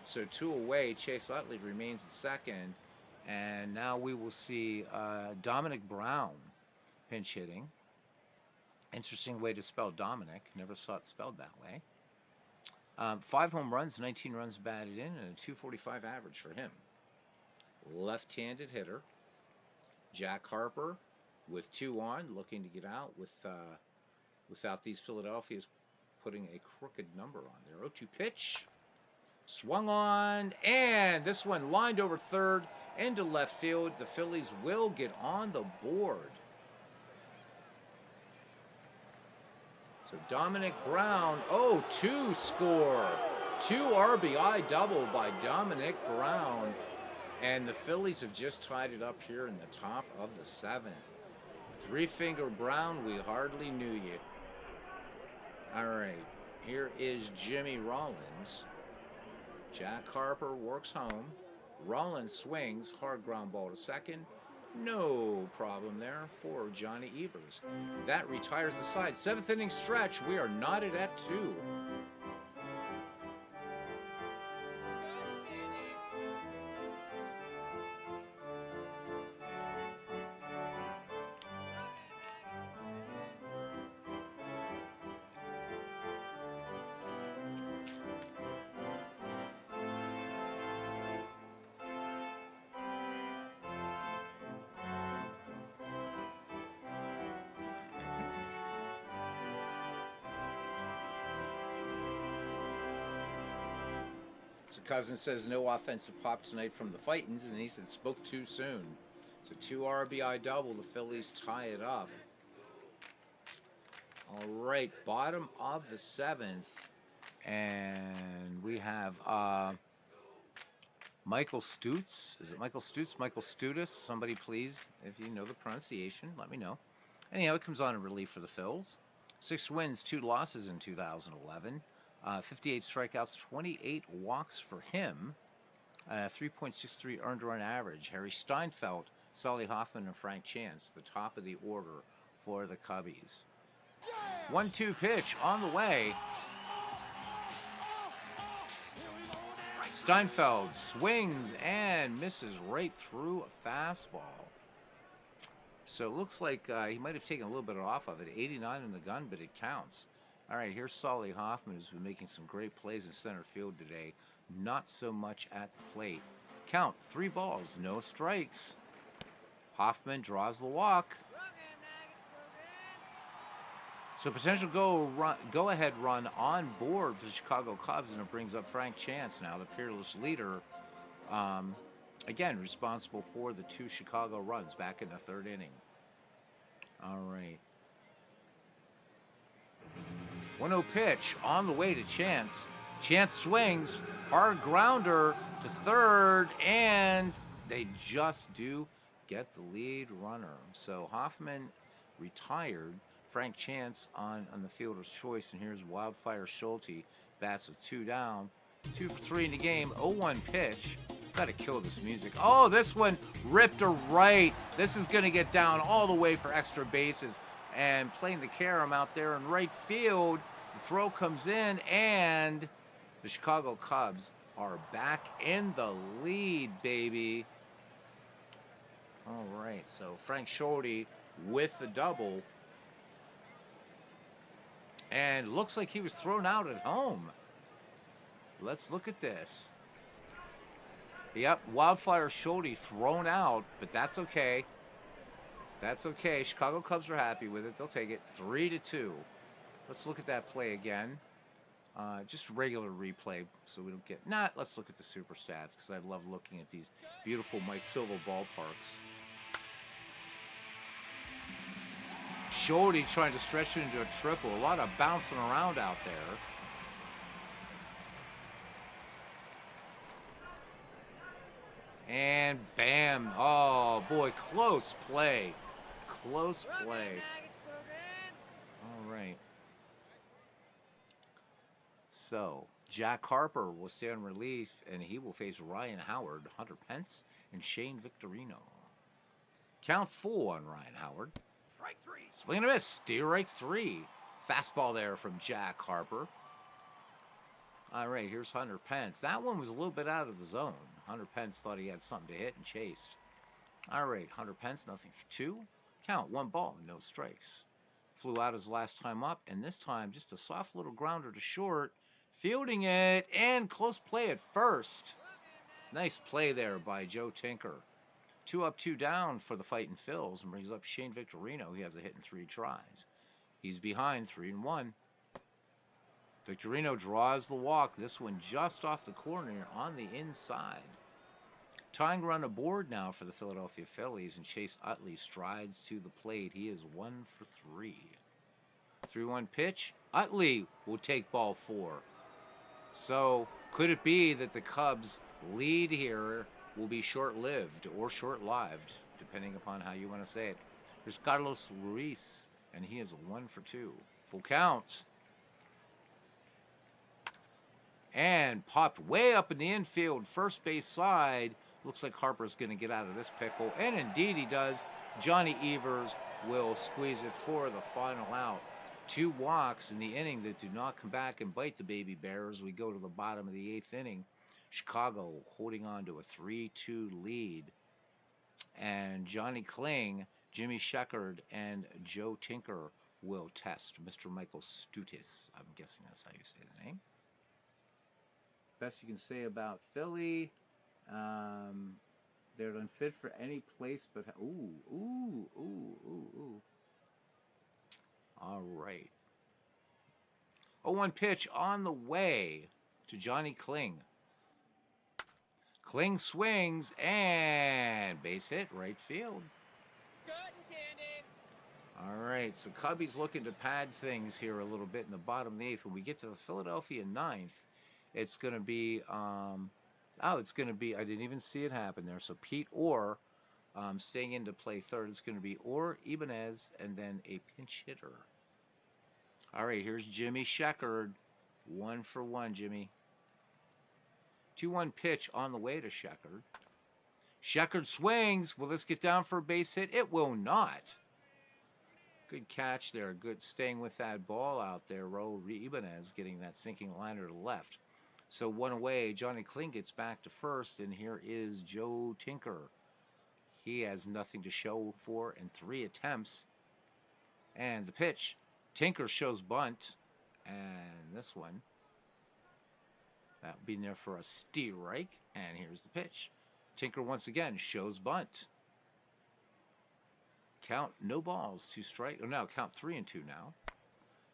So 2 away, Chase Utley remains at second, and now we will see Dominic Brown pinch hitting. Interesting way to spell Dominic, never saw it spelled that way. 5 home runs, 19 runs batted in, and a 245 average for him. Left-handed hitter. Jack Harper with 2 on, looking to get out without these Philadelphia's putting a crooked number on there. 0-2 pitch. Swung on, and this one lined over third into left field. The Phillies will get on the board. So Dominic Brown, 0-2 score. 2 RBI double by Dominic Brown. And the Phillies have just tied it up here in the top of the 7th. 3-finger Brown, we hardly knew you. All right. Here is Jimmy Rollins. Jack Harper works home. Rollins swings. Hard ground ball to second. No problem there for Johnny Evers. That retires the side. Seventh inning stretch. We are knotted at 2. So Cousins says no offensive pop tonight from the Fightins, and he said spoke too soon. So 2 RBI double. The Phillies tie it up. All right, bottom of the 7th, and we have Michael Stutz. Is it Michael Stutz? Michael Stutis? Somebody please, if you know the pronunciation, let me know. Anyhow, it comes on in relief for the Phils. 6 wins, 2 losses in 2011. 58 strikeouts, 28 walks for him. 3.63 earned run average. Harry Steinfeld, Solly Hoffman, and Frank Chance, the top of the order for the Cubbies. 1-2 pitch on the way. Steinfeld swings and misses right through a fastball. So it looks like he might have taken a little bit off of it. 89 in the gun, but it counts. All right, here's Solly Hoffman, who's been making some great plays in center field today. Not so much at the plate. Count, 3 balls, no strikes. Hoffman draws the walk. So potential go-ahead run on board for the Chicago Cubs, and it brings up Frank Chance now, the peerless leader. Again, responsible for the 2 Chicago runs back in the 3rd inning. All right. 1-0 pitch on the way to Chance. Chance swings, hard grounder to 3rd, and they just do get the lead runner. So Hoffman retired. Frank Chance on the fielder's choice, and here's Wildfire Schulte. Bats with 2 down. 2 for 3 in the game. 0-1 pitch. Gotta kill this music. Oh, this one ripped to right. This is gonna get down all the way for extra bases. And playing the carom out there in right field. The throw comes in, and the Chicago Cubs are back in the lead, baby. All right, so Frank Schulte with the double. And looks like he was thrown out at home. Let's look at this. Yep, Wildfire Schulte thrown out, but that's okay. That's okay. Chicago Cubs are happy with it. They'll take it. 3-2. Let's look at that play again. Just regular replay, so we don't get... let's look at the super stats, because I love looking at these beautiful Mike Silva ballparks. Schulte trying to stretch it into a triple. A lot of bouncing around out there. And bam. Oh, boy. Close play. Close play. All right. So, Jack Harper will stay on relief, and he will face Ryan Howard, Hunter Pence, and Shane Victorino. Count 4 on Ryan Howard.
Strike 3.
Swing and a miss. Strike 3. Fastball there from Jack Harper. All right, here's Hunter Pence. That one was a little bit out of the zone. Hunter Pence thought he had something to hit and chased. All right, Hunter Pence, nothing for 2. Count, 1 ball, no strikes. Flew out his last time up, and this time just a soft little grounder to short. Fielding it, and close play at first. Nice play there by Joe Tinker. 2 up, 2 down for the Fightin' Phils, and brings up Shane Victorino. He has a hit in 3 tries. He's behind 3-1. Victorino draws the walk. This one just off the corner on the inside. Tying run aboard now for the Philadelphia Phillies, and Chase Utley strides to the plate. He is 1 for 3. 3-1 pitch. Utley will take ball 4. So could it be that the Cubs' lead here will be short-lived or short-lived, depending upon how you want to say it? There's Carlos Ruiz, and he is 1 for 2. Full count. and popped way up in the infield, first base side. Looks like Harper's going to get out of this pickle, and indeed he does. Johnny Evers will squeeze it for the final out. 2 walks in the inning that do not come back and bite the Baby Bears. We go to the bottom of the 8th inning. Chicago holding on to a 3-2 lead. And Johnny Kling, Jimmy Sheckard, and Joe Tinker will test Mr. Michael Stutis. I'm guessing that's how you say his name. Best you can say about Philly. They're unfit for any place but... Ooh. All right. 0-1 pitch on the way to Johnny Kling. Kling swings and base hit, right field.
Cotton candy.
All right, so Cubby's looking to pad things here a little bit in the bottom of the 8th. When we get to the Philadelphia 9th, it's going to be, I didn't even see it happen there. So Pete Orr staying in to play third. It's going to be Orr, Ibanez, and then a pinch hitter. All right, here's Jimmy Sheckard. 1 for 1, Jimmy. 2-1 pitch on the way to Sheckard. Sheckard swings. Will this get down for a base hit? It will not. Good catch there. Good staying with that ball out there. Raul Ibanez getting that sinking liner to left. So 1 away. Johnny Kling gets back to first, and here is Joe Tinker. He has nothing to show for in 3 attempts. And the pitch. Tinker shows bunt. And this one, that'll be there for a strike. And here's the pitch. Tinker once again shows bunt. Count no balls, 2 strike. Oh, no, count 3-2 now.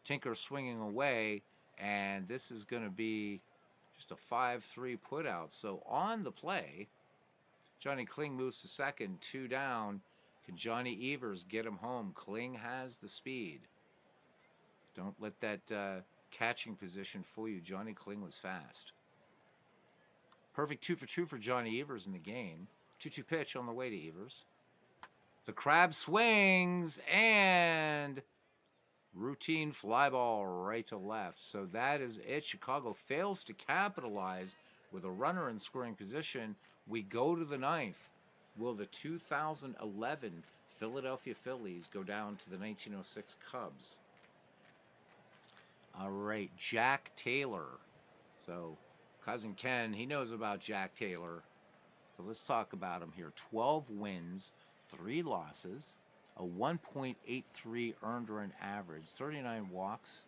Tinker swinging away, and this is going to be just a 5-3 put out. So on the play, Johnny Kling moves to second, 2 down. Can Johnny Evers get him home? Kling has the speed. Don't let that catching position fool you. Johnny Kling was fast. Perfect 2 for 2 for Johnny Evers in the game. 2-2 pitch on the way to Evers. The Crab swings and routine fly ball right to left. So that is it. Chicago fails to capitalize with a runner in scoring position. We go to the 9th. Will the 2011 Philadelphia Phillies go down to the 1906 Cubs? All right, Jack Taylor. So Cousin Ken, he knows about Jack Taylor. So let's talk about him here. 12 wins, 3 losses, a 1.83 earned run average, 39 walks,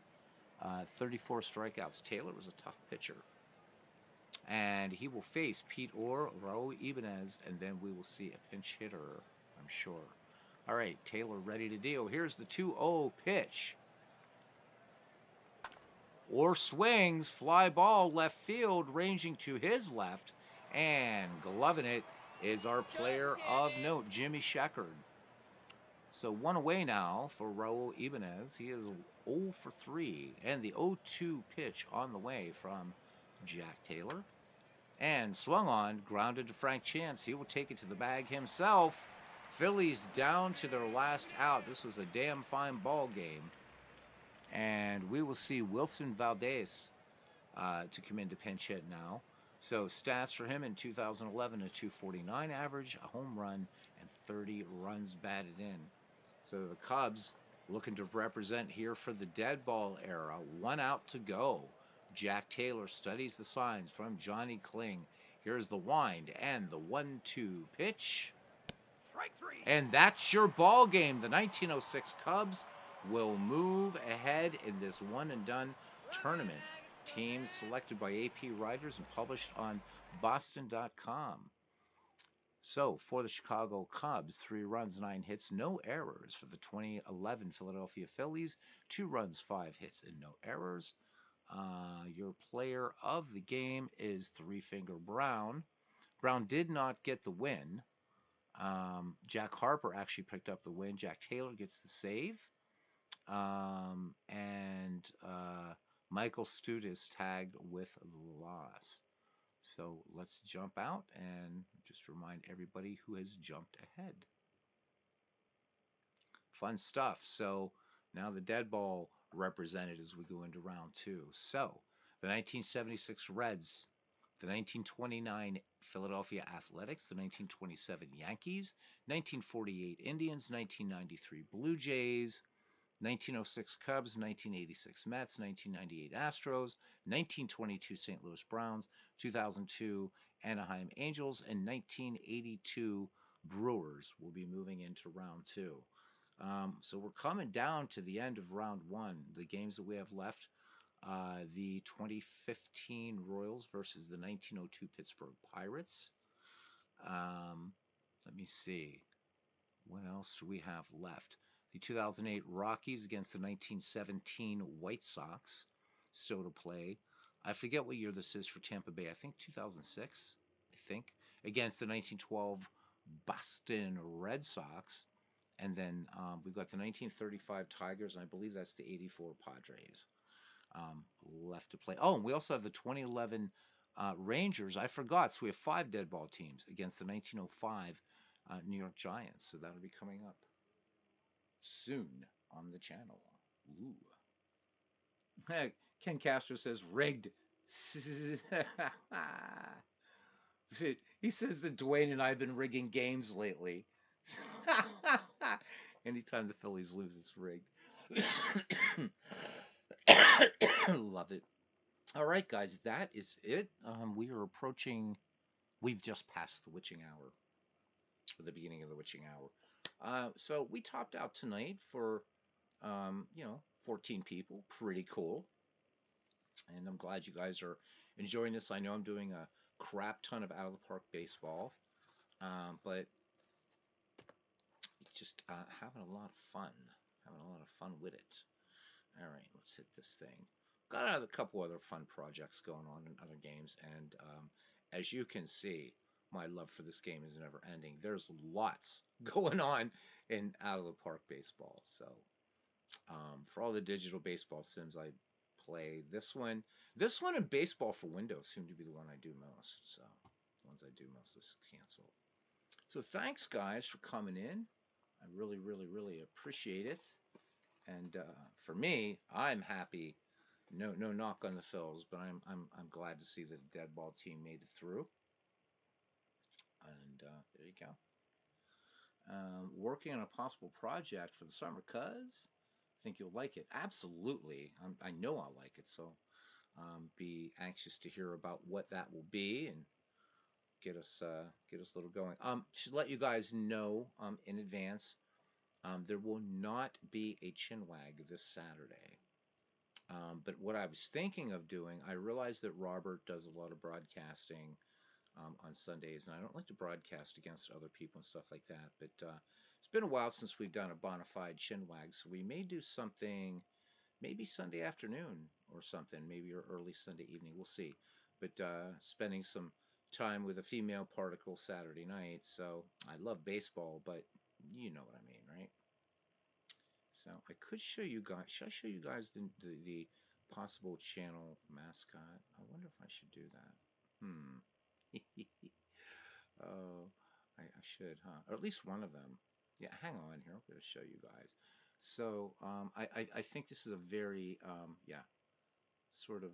34 strikeouts. Taylor was a tough pitcher. And he will face Pete Orr, Raul Ibanez, and then we will see a pinch hitter, I'm sure. All right, Taylor ready to deal. Here's the 2-0 pitch. Orr swings, fly ball left field, ranging to his left, and gloving it is our player of note, Jimmy Sheckard. So 1 away now for Raul Ibanez. He is 0 for 3, and the 0-2 pitch on the way from Jack Taylor. And swung on, grounded to Frank Chance. He will take it to the bag himself. Phillies down to their last out. This was a damn fine ball game. And we will see Wilson Valdez to come into pinch hit now. So stats for him in 2011, a 249 average, a home run, and 30 runs batted in. So the Cubs looking to represent here for the dead ball era. 1 out to go. Jack Taylor studies the signs from Johnny Kling. Here's the wind and the 1-2 pitch.
Strike 3.
And that's your ball game. The 1906 Cubs will move ahead in this one-and-done tournament. Teams selected by AP writers and published on Boston.com. So, for the Chicago Cubs, 3 runs, 9 hits, no errors. For the 2011 Philadelphia Phillies, 2 runs, 5 hits, and no errors. Your player of the game is Three Finger Brown. Brown did not get the win. Jack Harper actually picked up the win. Jack Taylor gets the save. And Michael Stute is tagged with the loss. So let's jump out and just remind everybody who has jumped ahead. Fun stuff. So now the dead ball represented as we go into round 2. So the 1976 Reds, the 1929 Philadelphia Athletics, the 1927 Yankees, 1948 Indians, 1993 Blue Jays, 1906 Cubs, 1986 Mets, 1998 Astros, 1922 St. Louis Browns, 2002 Anaheim Angels, and 1982 Brewers will be moving into round two. So we're coming down to the end of round one. The games that we have left, the 2015 Royals versus the 1902 Pittsburgh Pirates. Let me see. What else do we have left? The 2008 Rockies against the 1917 White Sox still to play. I forget what year this is for Tampa Bay. I think 2006. I think against the 1912 Boston Red Sox, and then we've got the 1935 Tigers, and I believe that's the '84 Padres left to play. Oh, and we also have the 2011 Rangers. I forgot. So we have 5 dead ball teams against the 1905 New York Giants. So that'll be coming up soon on the channel. Ooh. Ken Castro says rigged. He says that Dwayne and I have been rigging games lately. Anytime the Phillies lose, it's rigged. Love it. All right, guys, that is it. We are approaching. We've just passed the witching hour, or the beginning of the witching hour. So we topped out tonight for, 14 people. Pretty cool. And I'm glad you guys are enjoying this. I know I'm doing a crap ton of out of the park baseball, but just having a lot of fun. Having a lot of fun with it. All right, let's hit this thing. Got a couple other fun projects going on in other games, and as you can see, my love for this game is never ending. There's lots going on in out of the park baseball. So, for all the digital baseball sims I play, this one and baseball for Windows seem to be the one I do most. So, the ones I do most is cancel. So, thanks guys for coming in. I really, really, really appreciate it. And for me, I'm happy. No knock on the Phils, but I'm glad to see that the dead ball team made it through. And there you go. Working on a possible project for the summer, cuz think you'll like it. Absolutely, I know I'll like it. So be anxious to hear about what that will be and get us a little going. Should let you guys know in advance. There will not be a chinwag this Saturday. But what I was thinking of doing, I realized that Robert does a lot of broadcasting on Sundays, and I don't like to broadcast against other people and stuff like that. But it's been a while since we've done a bona fide chinwag, so we may do something maybe Sunday afternoon or something, maybe or early Sunday evening. We'll see. But spending some time with a female particle Saturday night. So I love baseball, but you know what I mean, right? So I could show you guys. Should I show you guys the possible channel mascot? I wonder if I should do that. Oh, I should, huh? Or at least one of them. Yeah, hang on here. I'm going to show you guys. So I think this is a very yeah, sort of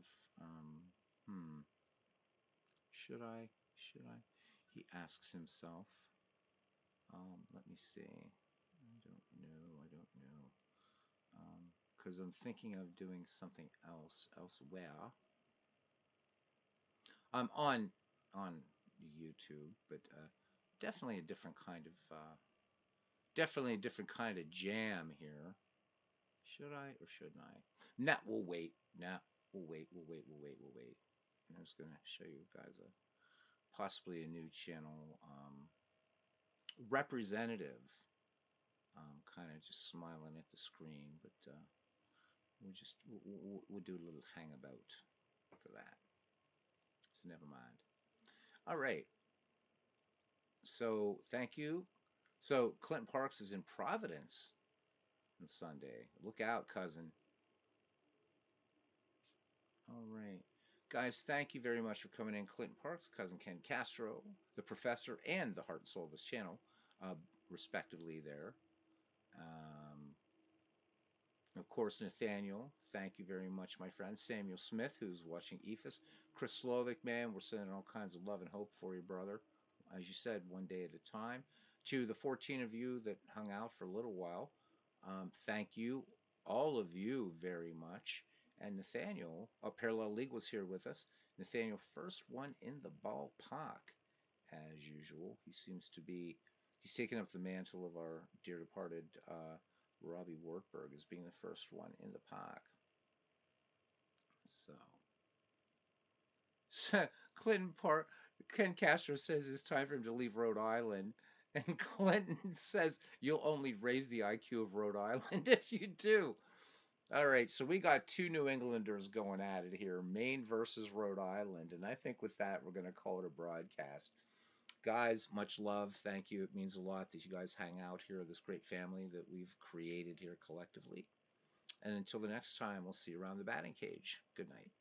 hmm. Should I? Should I? He asks himself. Let me see. I don't know. I don't know. Because I'm thinking of doing something else elsewhere. I'm on YouTube, but definitely a different kind of definitely a different kind of jam here. Should I or shouldn't I? Nah, we'll wait. Nah, we'll wait. We'll wait. We'll wait. We'll wait. I'm just gonna show you guys possibly a new channel representative. Kind of just smiling at the screen, but we'll do a little hangabout for that. So never mind. All right. So thank you. So Clinton Parks is in Providence on Sunday. Look out, cousin. All right. Guys, thank you very much for coming in. Clinton Parks, cousin Ken Castro, the professor, and the heart and soul of this channel, respectively there. Um, Of course, Nathaniel, thank you very much, my friend. Samuel Smith, who's watching EFIS. Chris Slovic, man, we're sending all kinds of love and hope for you, brother. As you said, one day at a time. To the 14 of you that hung out for a little while, thank you, all of you, very much. And Nathaniel, Parallel League was here with us. Nathaniel, first one in the ballpark, as usual. He's taken up the mantle of our dear departed Robbie Wartburg as being the first one in the park. So, Ken Castro says it's time for him to leave Rhode Island. And Clinton says you'll only raise the IQ of Rhode Island if you do. All right, so we got two New Englanders going at it here, Maine versus Rhode Island. And I think with that, we're going to call it a broadcast. Guys, much love. Thank you. It means a lot that you guys hang out here, this great family that we've created here collectively. And until the next time, we'll see you around the batting cage. Good night.